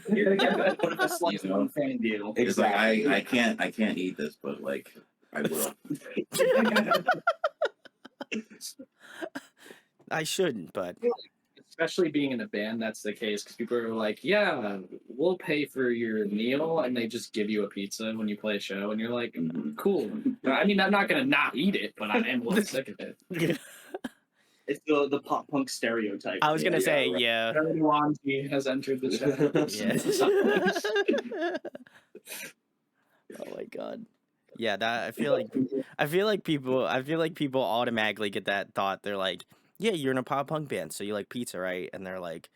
You're gonna get one of a slice of one fan deal. It's like exactly. I can't eat this, but like I will. I shouldn't, but Especially being in a band, that's the case because people are like, "Yeah, we'll pay for your meal," and they just give you a pizza when you play a show, and you're like, Mhm. "Cool." I mean, I'm not gonna not eat it, but I am a little sick of it. It's the pop punk stereotype. I was gonna say, right. yeah. Aaron Wanji has entered the show. Yes. Oh my god. Yeah, that I feel like people automatically get that thought. They're like, yeah, you're in a pop punk band, so you like pizza, right? And you're like,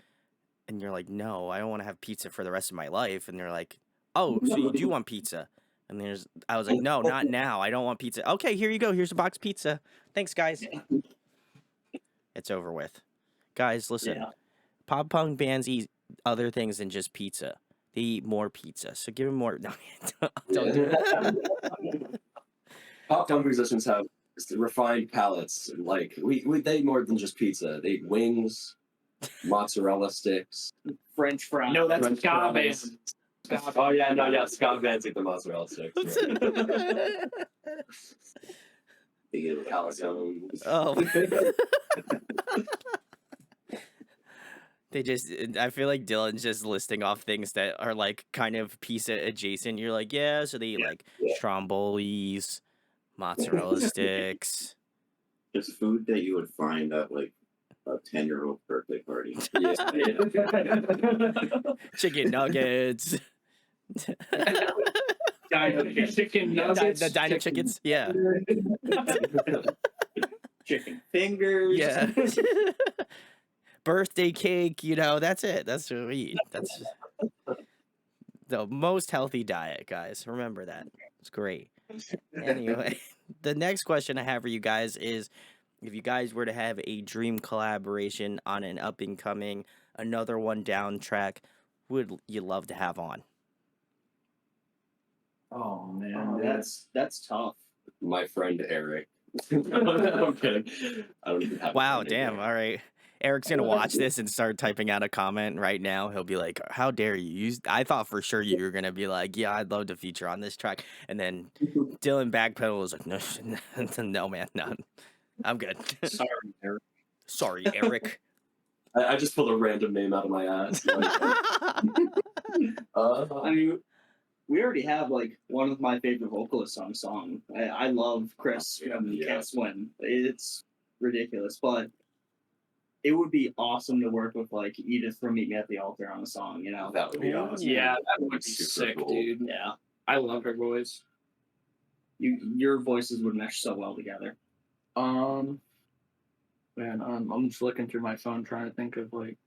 no, I don't want to have pizza for the rest of my life. And they're like, oh, so you do want pizza? And I was like, no, not now. I don't want pizza. Okay, here you go. Here's a box of pizza. Thanks, guys. It's over with. Guys, listen. Yeah. Pop punk bands eat other things than just pizza. They eat more pizza. So give them more. No, don't do that. Pop punk musicians have refined palates. Like they eat more than just pizza. They eat wings, mozzarella sticks. French fries. No, that's French ska fries. band. Oh yeah, no, yeah. Ska bands eat the mozzarella sticks. Right? They eat calzones. Oh. I feel like Dylan's just listing off things that are like kind of pizza adjacent. You're like, yeah, so they eat like strombolis, mozzarella sticks. Just food that you would find at like 10-year-old birthday party. Yeah. Chicken nuggets. Chicken nuggets. The dino chickens. Yeah. Chicken fingers. Yeah. Birthday cake, that's it. That's what we eat. That's the most healthy diet, guys. Remember that. It's great. Anyway, the next question I have for you guys is, if you guys were to have a dream collaboration on an up and coming, another one down track, would you love to have on? Oh man, Oh, that's tough. My friend Eric. I'm kidding. I don't even have. Wow, damn. All right. Eric's going to watch this and start typing out a comment right now. He'll be like, how dare you? I thought for sure you were going to be like, yeah, I'd love to feature on this track. And then Dylan backpedal was like, no, no, man, no. I'm good. sorry, Eric. Sorry, Eric. I just pulled a random name out of my ass. I mean, we already have like one of my favorite vocalists on a song. I love Chris from Can't Swim. It's ridiculous, but it would be awesome to work with like Edith from Meet Me at the Altar on a song. That would be awesome. Yeah, that would be Super sick, cool. dude. Yeah, I love her voice. your voices would mesh so well together. Man, I'm just looking through my phone trying to think of like.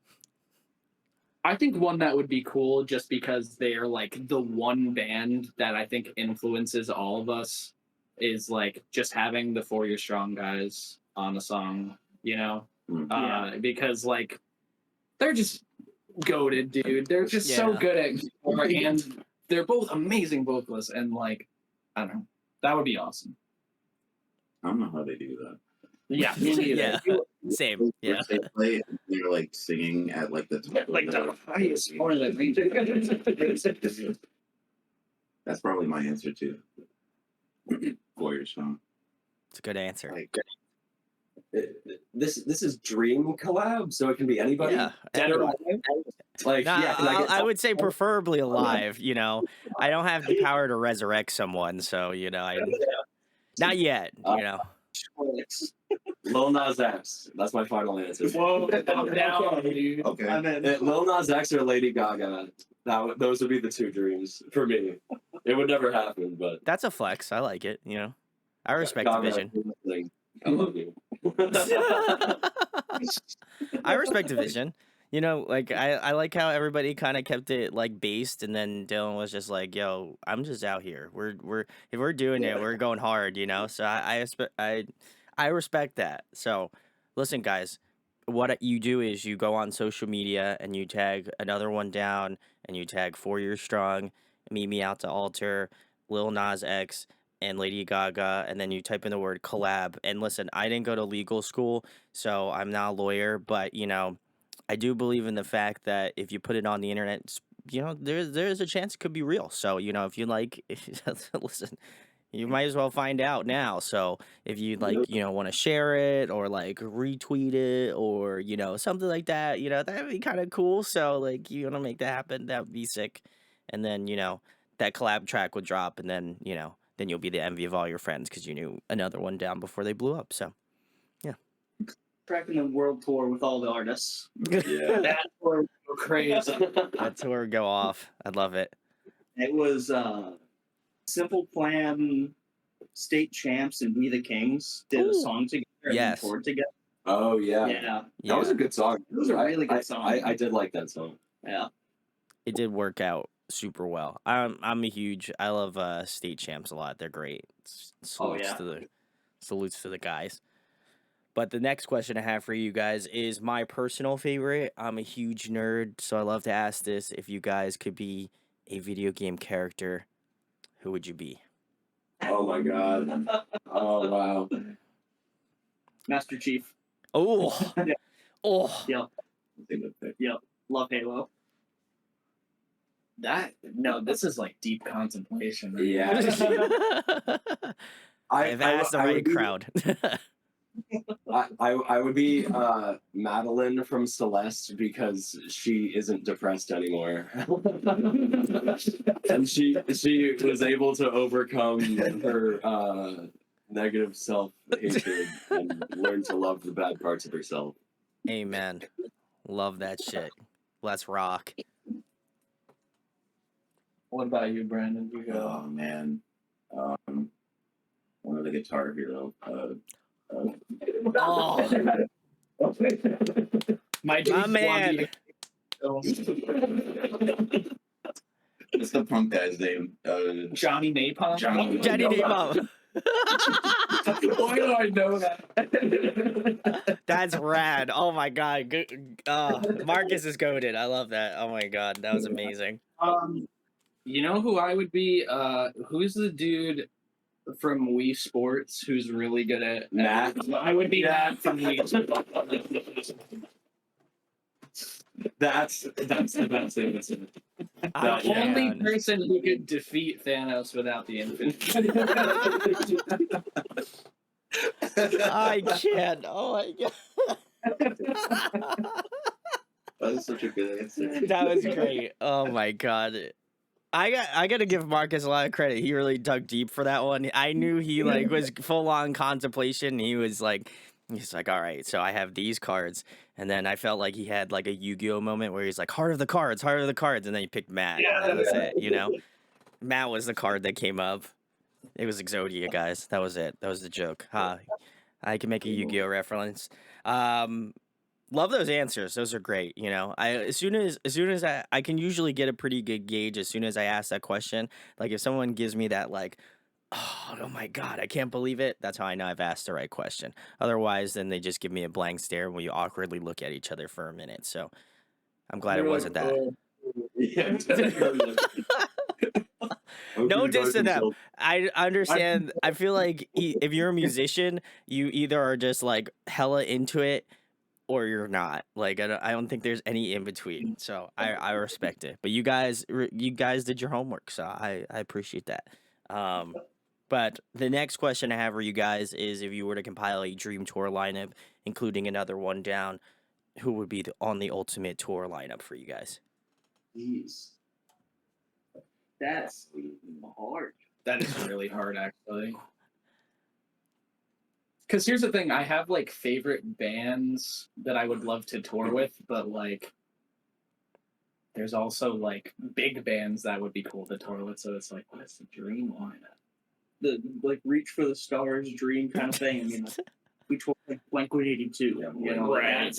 I think one that would be cool just because they are like the one band that I think influences all of us is like just having the 4 Year Strong guys on a song, because like they're just goated, dude. They're just so good at guitar, and they're both amazing vocalists, and like I don't know, that would be awesome. I don't know how they do that. Yeah, me neither. Yeah, same. Yeah. They play and they're like singing at like the top Like of the highest point of the That's probably my answer too. 4 Year Strong. It's a good answer. Like, This is dream collab, so it can be anybody. Yeah. Dead or alive. Like, Nah, yeah, can I get I would say preferably alive. I don't have the power to resurrect someone, so not yet. Lil Nas X. That's my final answer. Whoa, calm down, dude. okay. I'm in. Lil Nas X or Lady Gaga. Those would be the two dreams for me. It would never happen, but That's a flex. I like it. I respect the Gaga, vision. I love you. I respect the vision. Like I like how everybody kind of kept it like based, and then Dylan was just like, "Yo, I'm just out here. If we're doing it, we're going hard." So I respect that. So listen, guys, what you do is you go on social media and you tag Another One Down and you tag 4 Year Strong, Meet Me Out to Altar, Lil Nas X, and Lady Gaga, and then you type in the word collab. And listen, I didn't go to legal school, so I'm not a lawyer, but I do believe in the fact that if you put it on the internet, there's a chance it could be real. So if you like, listen, you might as well find out now. So if you want to share it or like retweet it or something like that, that'd be kind of cool. So like you want to make that happen, that would be sick. And then that collab track would drop, and then then you'll be the envy of all your friends because you knew Another One Down before they blew up. So Tracking the world tour with all the artists. Yeah. That tour would go crazy. that tour would go off. I'd love it. It was Simple Plan, State Champs, and We the Kings did a Ooh. song together Yes. and toured together. Oh yeah. Yeah, That was a good song. it was a really good song. I did like that song. Yeah. It did work out super well. I love State Champs a lot. They're great. Salutes to the guys. But the next question I have for you guys is my personal favorite. I'm a huge nerd, so I love to ask this: if you guys could be a video game character, who would you be? Oh my god. Oh wow. Master Chief. Oh, Yeah. oh, Yep. Love Halo. This is like deep contemplation. Right? Yeah. I've asked the right crowd. I would be Madeline from Celeste because she isn't depressed anymore, and she was able to overcome her negative self hatred and learn to love the bad parts of herself. Amen. Love that shit. Let's rock. What about you, Brandon? You go. Oh man, one of the Guitar Hero. Oh, My my man. What's the punk guy's name? Johnny Napalm. Johnny Napalm. Why do I know that? That's rad. Oh my god. Good. Marcus is goated. I love that. Oh my god, that was amazing. You know who I would be? Who's the dude from Wii Sports who's really good at Matt? I would be Matt from Wii Sports. That's the best thing that's in it. I The only can't. person who could defeat Thanos without the infinite. I can't. Oh my god. That was such a good answer. That was great. Oh my god. I gotta give Marcus a lot of credit. He really dug deep for that one. I knew he like was full on contemplation. He's like, all right, so I have these cards, and then I felt like he had like a Yu-Gi-Oh moment where he's like, heart of the cards, and then he picked Matt. Yeah, And that was it. You know, Matt was the card that came up. It was Exodia, guys. That was it. That was the joke. I can make a Yu-Gi-Oh reference. Love those answers. Those are great. You know, as soon as I can usually get a pretty good gauge as soon as I ask that question. Like if someone gives me that like, oh my god, I can't believe it. That's how I know I've asked the right question. Otherwise, then they just give me a blank stare and we awkwardly look at each other for a minute. So I'm glad it wasn't that. Yeah. No diss to them. I understand. I feel like if you're a musician, you either are just like hella into it or you're not. Like I don't think there's any in between. So I respect it. But you guys did your homework, so I appreciate that. But the next question I have for you guys is if you were to compile a dream tour lineup, including another one down, who would be on the ultimate tour lineup for you guys? Jeez. That's hard. That is really hard, actually. Because here's the thing, I have like favorite bands that I would love to tour with, but like there's also like big bands that would be cool to tour with. So it's like, what's the dream lineup? The like reach for the stars dream kind of thing. I mean, like, we toured like Blink-182, you know, Right.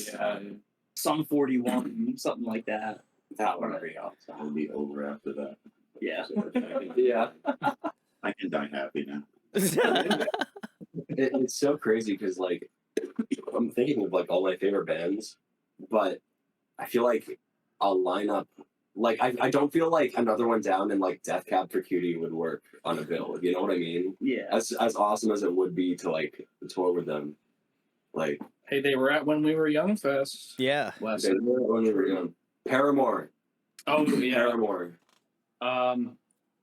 Sum 41, something like that. That would be awesome. I'll be over after that. Yeah. Yeah. I can die happy now. It's so crazy because like I'm thinking of like all my favorite bands, but I feel like a lineup like I don't feel like another one down and like Death Cab for Cutie would work on a bill. You know what I mean? Yeah. As awesome as it would be to like tour with them, like Hey, they were at When We Were Young Fest. Yeah. Last they were when we were young. Paramore, Oh yeah. Paramore, Um,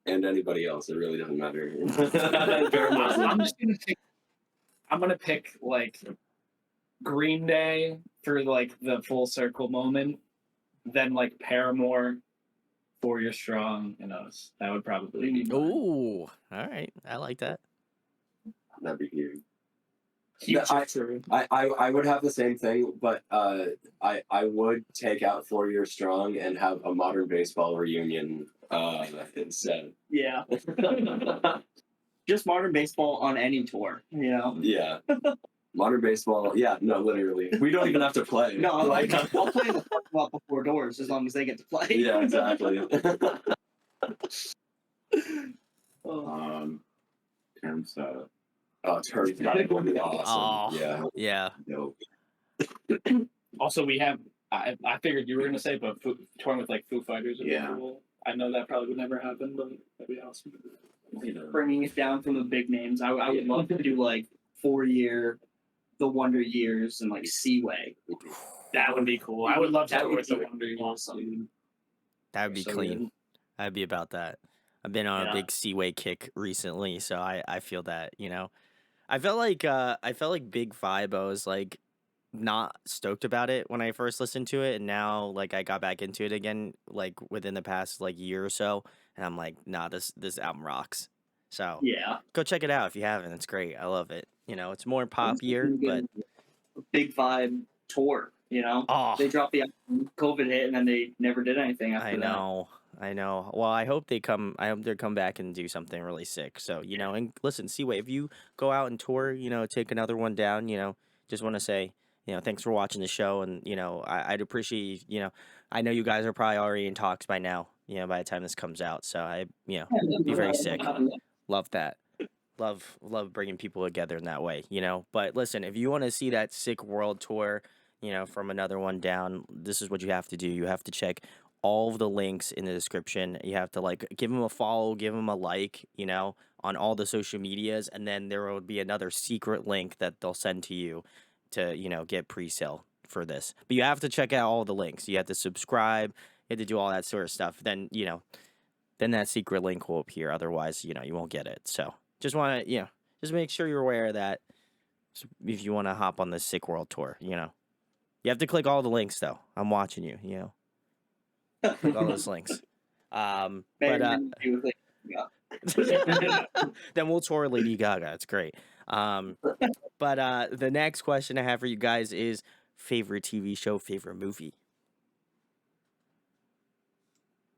and anybody else. It really doesn't matter. I'm just gonna pick. I'm gonna pick like Green Day for like the full circle moment, then like Paramore, 4 Year Strong, and us. That would probably be mine. Ooh. All right. I like that. That'd be huge. Huge I- true. I would have the same thing, but I would take out 4 Year Strong and have a modern baseball reunion instead. Yeah. Just modern baseball on any tour, you know? Yeah. Modern baseball, yeah, no, literally. We don't even have to play. No, like, I'll play in the parking lot before doors as long as they get to play. yeah, exactly. Terms Turns out it would be awesome. Oh, Yeah. yeah. dope. Also, we have. I figured you were gonna say, but touring with like Foo Fighters. Would be Yeah. cool. I know that probably would never happen, but that'd be awesome. You know, bringing it down from the big names. I would love to do like 4 Year, The Wonder Years, and like Seaway. That would be cool. I would love to That tour would with the be Wonder Years. awesome. That would be So clean. good. I'd be about that. I've been on a Yeah. big Seaway kick recently, so I feel that, you know. I felt like Big Five, I was like not stoked about it when I first listened to it, and now like I got back into it again like within the past like year or so, and I'm like, nah, this album rocks. So Yeah. go check it out if you haven't. It's great. I love it. You know, it's more pop year, but Big Five tour. You know, Oh, they dropped the COVID hit, and then they never did anything after I know. Well, I hope they come. I hope they come back and do something really sick. So and listen, Seaway, if you go out and tour, take another one down. Just want to say, thanks for watching the show, and I'd appreciate. I know you guys are probably already in talks by now. By the time this comes out, so be very sick. that. Love that. Love bringing people together in that way. But listen, if you want to see that sick world tour, from another one down, this is what you have to do. You have to check all of the links in the description. You have to give them a follow, give them a like, on all the social medias, and then there will be another secret link that they'll send to you to, get pre-sale for this. But you have to check out all the links. You have to subscribe, you have to do all that sort of stuff. Then, then that secret link will appear. Otherwise, you won't get it. So just want to, just make sure you're aware of that if you want to hop on this sick world tour, You have to click all the links, though. I'm watching you, Click all those links. But then we'll tour Lady Gaga. It's great. But the next question I have for you guys is favorite TV show, favorite movie.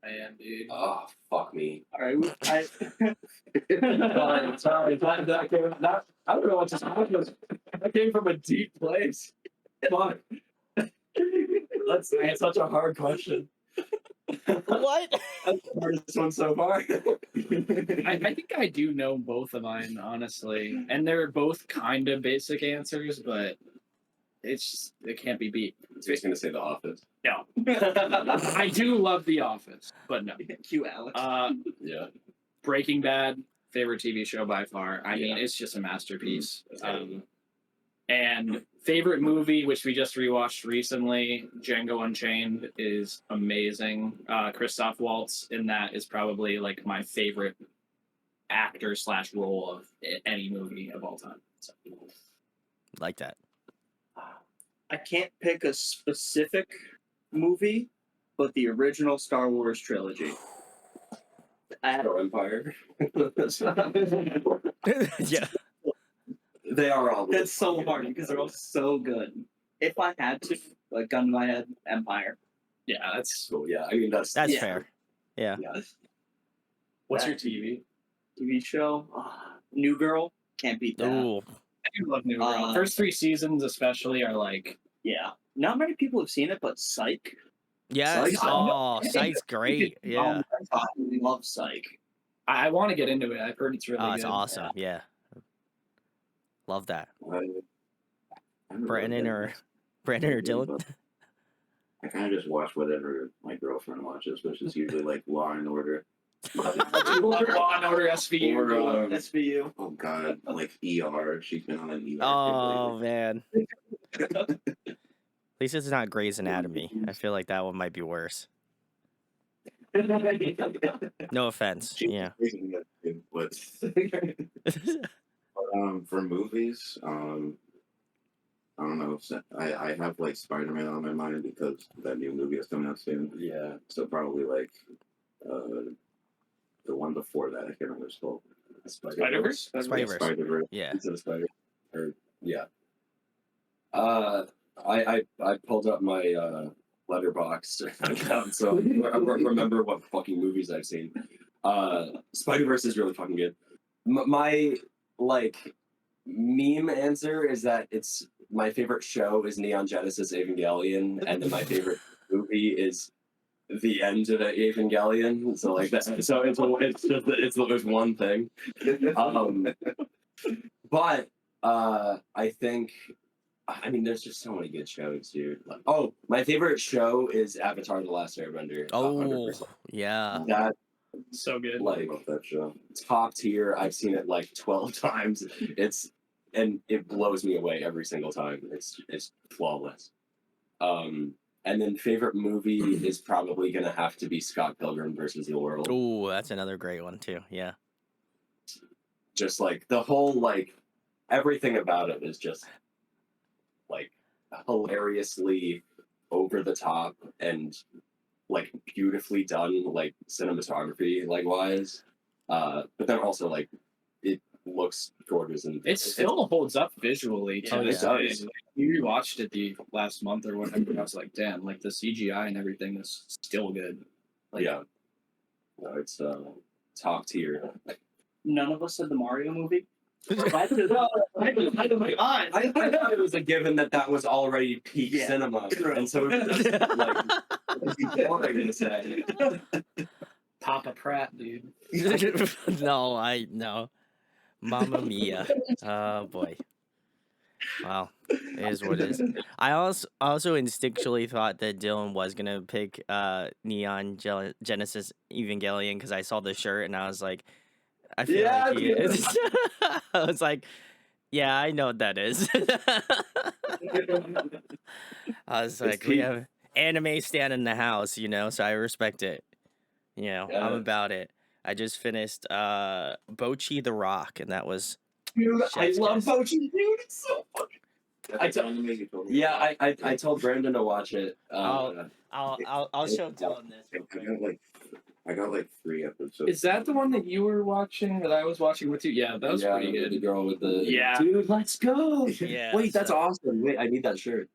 Man, dude. Oh, fuck me. All right, Sorry. I don't know what just happened. I came from a deep place. Fuck. That's such a hard question. What? That's the hardest one so far. I think I do know both of mine, honestly. And they're both kind of basic answers, but it can't be beat. So he's going to say The Office. No. I do love The Office, but no. Cue Alex. Yeah. Breaking Bad, favorite TV show by far. I mean, it's just a masterpiece. And favorite movie, which we just rewatched recently, Django Unchained, is amazing. Christoph Waltz in that is probably my favorite actor / role of any movie of all time. So. Like that. I can't pick a specific movie, but the original Star Wars trilogy. Empire. Yeah. They are all. That's so hard because they're all so good. If I had to, gun to my head, Empire. Yeah, that's cool. Yeah, I mean that's fair. Yeah. What's your TV show? New Girl. Can't beat that. Ooh. I do love New Girl. First 3 seasons, especially, are yeah. Not many people have seen it, but Psych. Yes. Psych. Psych's great. Yeah. I really love Psych. I want to get into it. I've heard it's really good. It's awesome. Yeah. Love that. I Brandon or Dylan? I kind of just watch whatever my girlfriend watches, which is usually Law and Order. Law and Order SVU. Or, SVU. Oh god, ER. She's been on an ER. Oh man. At least it's not Grey's Anatomy. I feel like that one might be worse. No offense. Yeah. But for movies, I don't know. I have Spider-Man on my mind because that new movie is coming out soon. Yeah. So probably the one before that. I can't remember what it's called. Spider-Verse? Spider-Verse. Yeah. Into the Spider. Yeah. I pulled up my letterbox account, so I remember what fucking movies I've seen. Spider-Verse is really fucking good. My meme answer is that it's my favorite show is Neon Genesis Evangelion, and then my favorite movie is the end of Evangelion. So that. So it's one thing. But I think. I mean, there's just so many good shows, dude. My favorite show is Avatar: The Last Airbender. Oh, 100%. yeah. That So good. I love that show. Top tier. I've seen it 12 times. And it blows me away every single time. It's flawless. And then favorite movie is probably gonna have to be Scott Pilgrim versus the World. Oh, that's another great one too. Yeah. Just the whole everything about it is just hilariously over the top and beautifully done cinematography wise. But then also it looks gorgeous and It still holds up visually to it this does. day. You rewatched it the last month or whatever, and I was like, damn, like the CGI and everything is still good. Like, Yeah. No, it's top tier. None of us said the Mario movie. I thought it was a given that was already peak cinema, and so it was just, like, what am I gonna say? Papa Pratt, dude. No. Mamma Mia. Oh boy. Wow. It is what it is. I also instinctually thought that Dylan was gonna pick Neon Genesis Evangelion because I saw the shirt and I was like, I feel like he is. I was like, yeah, I know what that is. I was like, we have anime stand in the house, so I respect it. I'm about it. I just finished Bochi the Rock, and that was Dude, I chef's love kiss. Bochi, dude. It's so funny. I told Brandon to watch it. I'll show Dylan this. I got like 3 episodes. Is that the one that you were watching that I was watching with you? Yeah, that was pretty good. The girl with the Yeah. Dude, let's go. Yeah, Wait, that's so- awesome. Wait, I need that shirt.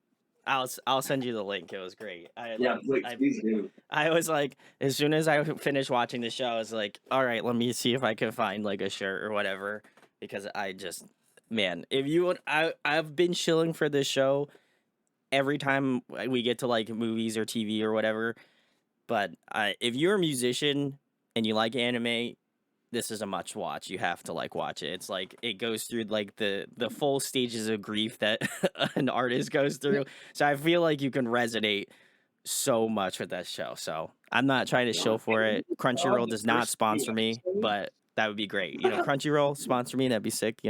I'll send you the link. It was great. Please do. I was like, as soon as I finished watching the show, I was like, all right, let me see if I can find like a shirt or whatever, because if you would, I've been chilling for this show every time we get to like movies or TV or whatever. But if you're a musician and you like anime, this is a must watch. You have to like watch it. It's like it goes through like the full stages of grief that an artist goes through. So I feel like you can resonate so much with that show. So I'm not trying to show for it. Crunchyroll does not sponsor me, but that would be great. Crunchyroll sponsor me, that'd be sick.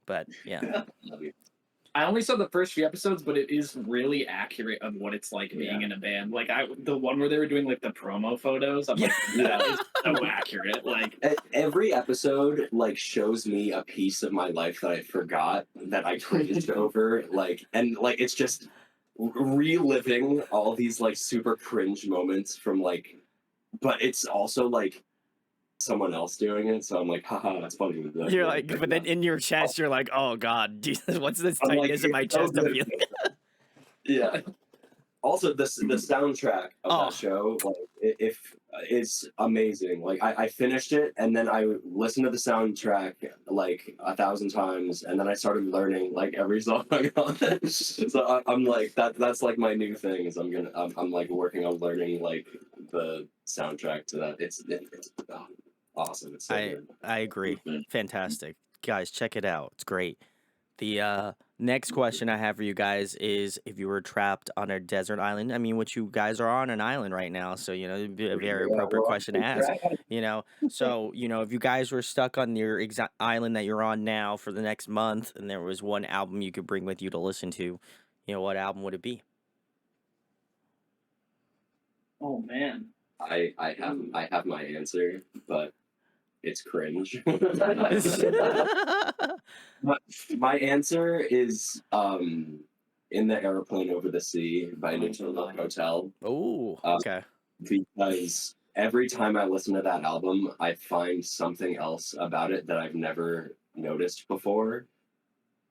But yeah. I only saw the first few episodes, but it is really accurate of what it's like being in a band. Like the one where they were doing like the promo photos, I'm like, that is so accurate. Like every episode like shows me a piece of my life that I forgot that I cringed over. It's just reliving all these like super cringe moments from like, but it's also like someone else doing it, so I'm like, haha, that's funny. You're like, but then in your chest, you're like, oh god, Jesus, what's this I'm tightness in my chest? I'm feeling. Yeah. Also, the soundtrack of that show, like, it's amazing. Like, I finished it, and then I listened to the soundtrack like 1,000 times, and then I started learning like every song on it. So I'm like, that's like my new thing. Is I'm like working on learning like the soundtrack to that. It's awesome. It's so good. I agree. Fantastic. Guys, check it out. It's great. The next question I have for you guys is, if you were trapped on a desert island, which you guys are on an island right now, so, it'd be a very appropriate question to ask, So, if you guys were stuck on your island that you're on now for the next month, and there was one album you could bring with you to listen to, what album would it be? Oh, man. I have my answer, but it's cringe. My answer is In the Airplane Over the Sea by Nutella Hotel. Oh, okay. Because every time I listen to that album, I find something else about it that I've never noticed before.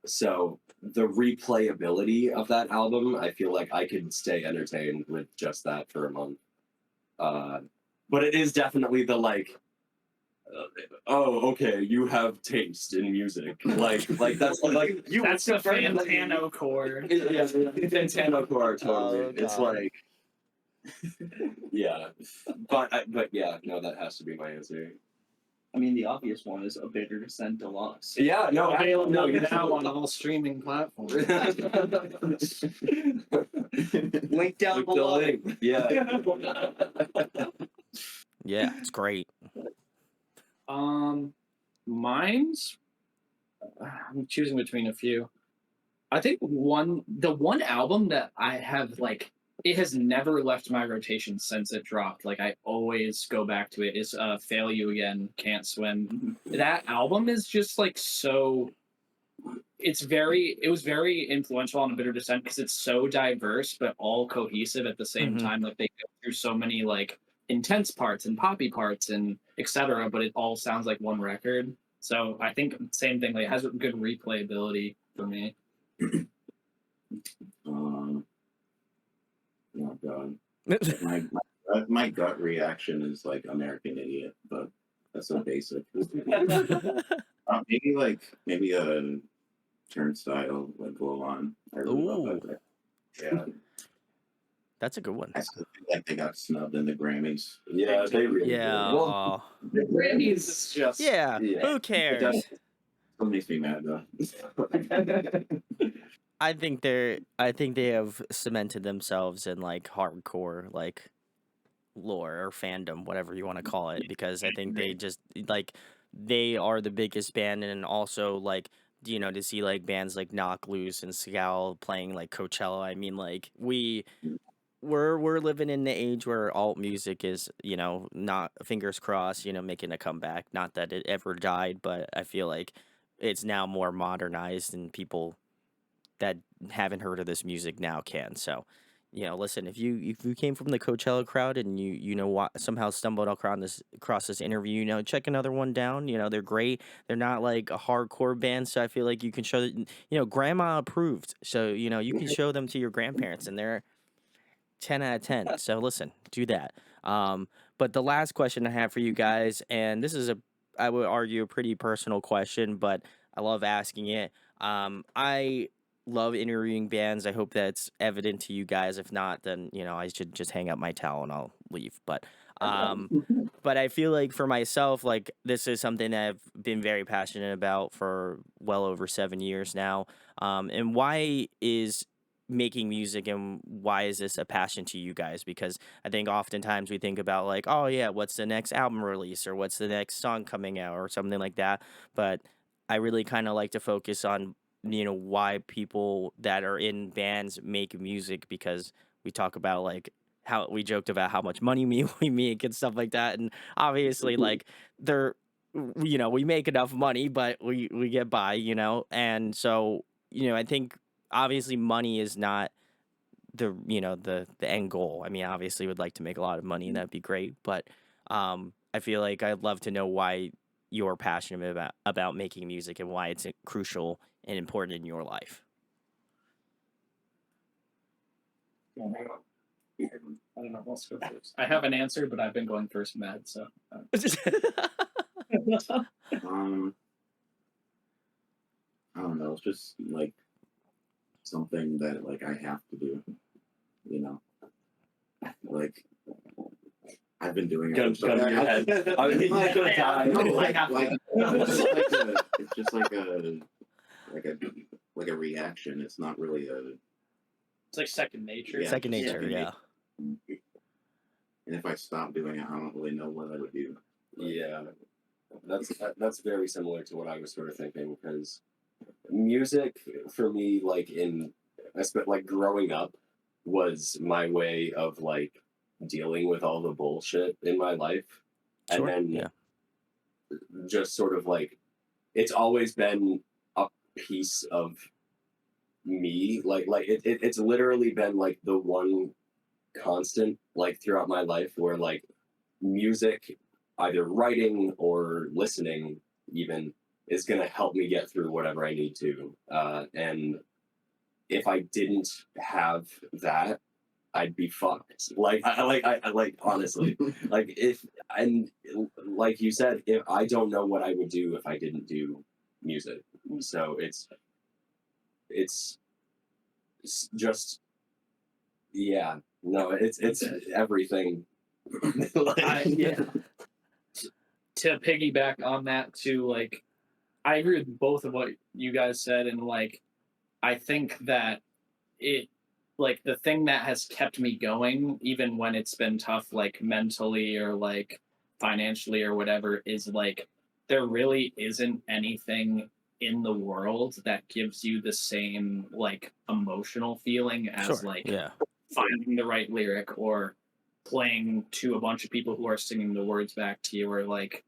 So the replayability of that album, I feel like I could stay entertained with just that for a month. But it is definitely the like, oh, okay, you have taste in music. Like that's like you. That's the Fantano chord. Yeah, Fantano chord. Totally. Oh, it's God. like, yeah, but yeah, no, that has to be my answer. The obvious one is A Bitter Descent Deluxe. Yeah, no, Available no, now on all streaming platforms. Link down Click the below. link. Yeah. Yeah, it's great. Mine's. I'm choosing between a few. I think the one album that I have like, it has never left my rotation since it dropped. Like I always go back to it. Is "Fail You Again, Can't Swim." That album is just like so. It was very influential on A Bitter Descent because it's so diverse but all cohesive at the same time. Like they go through so many like intense parts and poppy parts and etc. But it all sounds like one record. So I think same thing. Like it has good replayability for me. Oh God. My gut reaction is like American Idiot, but that's so basic. Maybe a Turnstile, like Go On. I really love Ooh, that. Yeah, that's a good one. I still feel like they got snubbed in the Grammys. Yeah, they really Yeah. did. Well, Aw. The Grammys is just Yeah. yeah. Who It cares? Still makes me mad though. I think they have cemented themselves in like hardcore like lore or fandom, whatever you want to call it, because I think they just like they are the biggest band, and also like to see like bands like Knock Loose and Scowl playing like Coachella. I mean, like we're living in the age where alt music is, not fingers crossed, making a comeback. Not that it ever died, but I feel like it's now more modernized and people that haven't heard of this music now can. So, listen, if you came from the Coachella crowd and somehow stumbled across this interview, check another one down. They're great. They're not like a hardcore band, so I feel like you can show that grandma approved. So, you can show them to your grandparents and they're 10 out of 10. So listen, do that. But the last question I have for you guys, and this is I would argue, a pretty personal question, but I love asking it. I love interviewing bands. I hope that's evident to you guys. If not, then, I should just hang up my towel and I'll leave. But I feel like for myself, like this is something that I've been very passionate about for well over 7 years now. And why is making music and why is this a passion to you guys? Because I think oftentimes we think about like, oh yeah, what's the next album release or what's the next song coming out or something like that. But I really kind of like to focus on why people that are in bands make music, because we talk about like how we joked about how much money we make and stuff like that, and obviously like they're we make enough money but we get by, and so I think obviously money is not the end goal. I mean, obviously would like to make a lot of money and that'd be great, but I feel like I'd love to know why you're passionate about making music and why it's crucial and important in your life. I don't know. Let's go first. I have an answer, but I've been going first in that. So. Um, I don't know. It's just like something that like I have to do. Like I've been doing it. Gun to your head. I mean, Like, gonna die. no, like, it's just like a reaction. It's not really a. It's like second nature. Yeah, Second just nature, second yeah. nature. And if I stop doing it, I don't really know what I would do. Yeah, that's very similar to what I was sort of thinking, because music for me, like growing up, was my way of like dealing with all the bullshit in my life, and then Yeah. just sort of like it's always been a piece of me. It's literally been like the one constant like throughout my life where like music, either writing or listening even, is going to help me get through whatever I need to, and if I didn't have that, I'd be fucked. I honestly, like if and like you said, if I don't know what I would do if I didn't do music. So it's just yeah. No, it's everything. Yeah. To piggyback on that too, like I agree with both of what you guys said, and like I think that it like the thing that has kept me going even when it's been tough, like mentally or like financially or whatever, is like there really isn't anything in the world that gives you the same like emotional feeling as Sure. like Yeah. finding the right lyric or playing to a bunch of people who are singing the words back to you, or like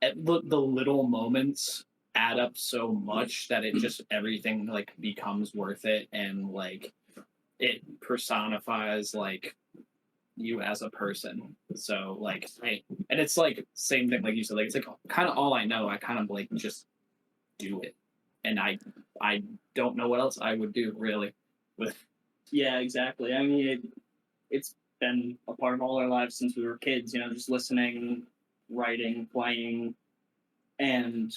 the little moments add up so much that it just everything like becomes worth it, and like it personifies like you as a person. So like and it's like same thing like you said, like it's like kind of all I know. I kind of like just do it, and I don't know what else I would do really. with. Yeah, exactly. I mean, it's been a part of all our lives since we were kids. Just listening, writing, playing, and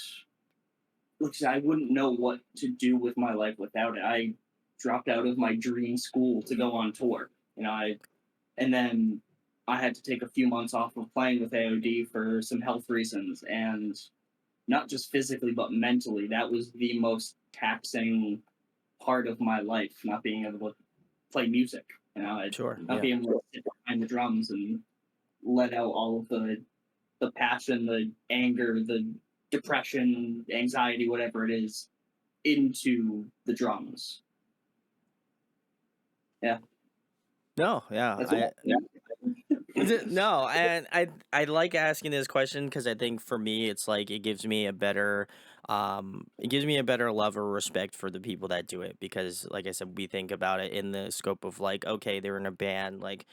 like I said, I wouldn't know what to do with my life without it. I dropped out of my dream school to go on tour. And then I had to take a few months off of playing with AOD for some health reasons, and not just physically but mentally. That was the most taxing part of my life, not being able to play music. Sure. Not Yeah. being able to sit behind the drums and let out all of the passion, the anger, the depression, anxiety, whatever it is, into the drums. Yeah, No. Yeah. that's what. Yeah. No, and I like asking this question because I think for me it's like it gives me a better love or respect for the people that do it, because like I said, we think about it in the scope of like, okay, they're in a band, like,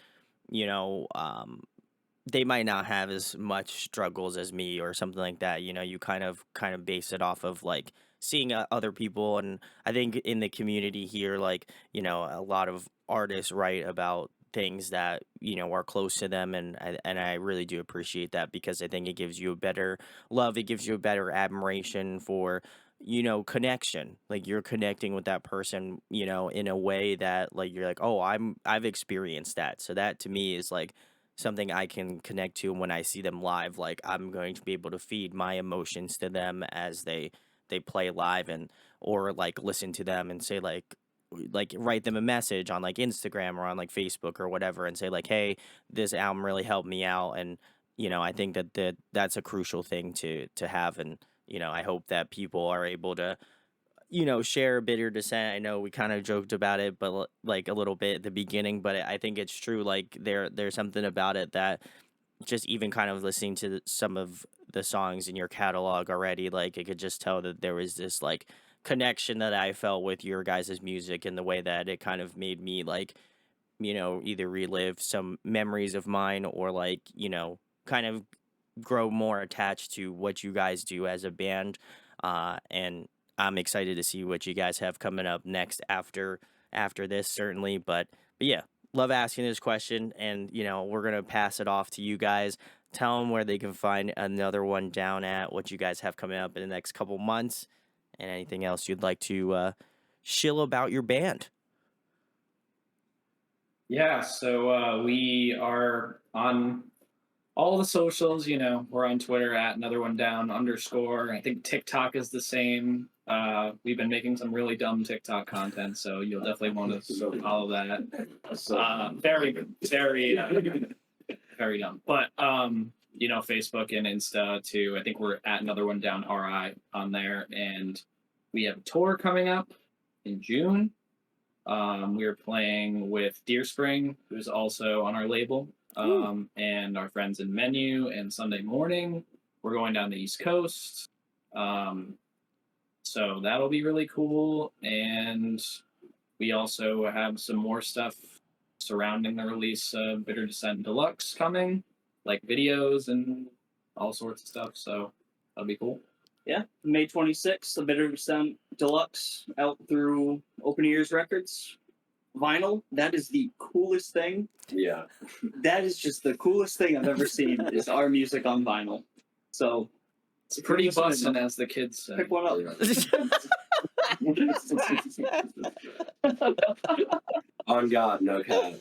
you know, they might not have as much struggles as me or something like that. You kind of base it off of like seeing other people. And I think in the community here, like, a lot of artists write about things that are close to them, and I really do appreciate that, because I think it gives you a better love, it gives you a better admiration for connection, like you're connecting with that person in a way that like you're like, oh, I've experienced that, so that to me is like something I can connect to. When I see them live, like I'm going to be able to feed my emotions to them as they play live, and or like listen to them and say like write them a message on like Instagram or on like Facebook or whatever, and say like, hey, this album really helped me out. And I think that's a crucial thing to have. And I hope that people are able to share a bitter descent. I know we kind of joked about it, but like a little bit at the beginning, but I think it's true. Like there's something about it that just even kind of listening to some of the songs in your catalog already, like I could just tell that there was this like connection that I felt with your guys' music, and the way that it kind of made me like, either relive some memories of mine, or like, kind of grow more attached to what you guys do as a band. And I'm excited to see what you guys have coming up next after this, certainly. But yeah, love asking this question, and we're gonna pass it off to you guys. Tell them where they can find another one down at, what you guys have coming up in the next couple months, and anything else you'd like to shill about your band. Yeah, so we are on all the socials. We're on Twitter at another one down _. I think TikTok is the same. We've been making some really dumb TikTok content, so you'll definitely want to follow that. Very, very, very dumb. But Facebook and Insta too. I think we're at another one down RI on there, and we have a tour coming up in June. We are playing with Deer Spring, who's also on our label, and our friends in Menu and Sunday Morning. We're going down the East Coast. So that'll be really cool. And we also have some more stuff surrounding the release of Bitter Descent Deluxe coming, like videos and all sorts of stuff. So that'll be cool. Yeah, May 26th, the Bitter Descent Deluxe out through Open Ears Records. Vinyl, that is the coolest thing. Yeah. That is just the coolest thing I've ever seen is our music on vinyl. So it's pretty bussin', as the kids say. Pick one up. On God, no cap.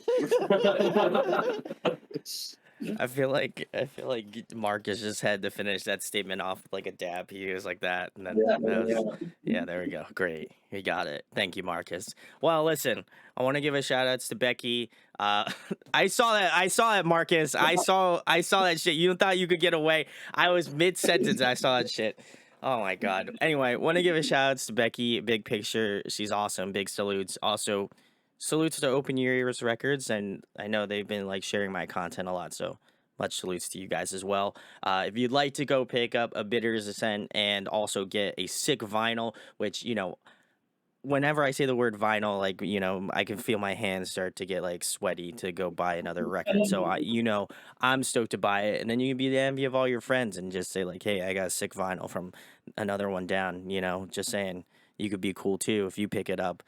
I feel like Marcus just had to finish that statement off with like a dab. He was like that, and then yeah, there we go. Great, he got it. Thank you, Marcus. Well, listen, I want to give a shout outs to Becky. I saw that, Marcus. I saw that shit. You thought you could get away? I was mid sentence. I saw that shit. Oh my god. Anyway, want to give a shout outs to Becky. Big picture. She's awesome. Big salutes. Also, salutes to Open Your Ears Records, and I know they've been like sharing my content a lot, so much salutes to you guys as well. If you'd like to go pick up a Bitter's Ascent and also get a sick vinyl, which whenever I say the word vinyl, like I can feel my hands start to get like sweaty to go buy another record. So I'm stoked to buy it, and then you can be the envy of all your friends and just say like, hey, I got a sick vinyl from another one down. Just saying, you could be cool too if you pick it up.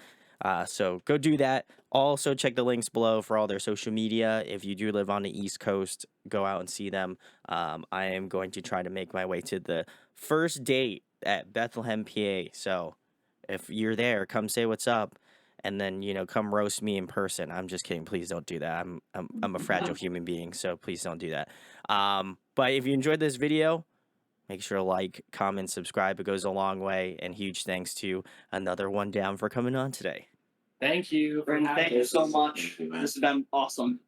So go do that. Also, check the links below for all their social media. If you do live on the East Coast, go out and see them. I am going to try to make my way to the first date at Bethlehem, PA. So if you're there, come say what's up, and then come roast me in person. I'm just kidding. Please don't do that. I'm a fragile human being, so please don't do that. But if you enjoyed this video, make sure to like, comment, subscribe. It goes a long way. And huge thanks to Another One Down for coming on today. Thank you. Brandon, thank you so much. Thank you, man. This has been awesome.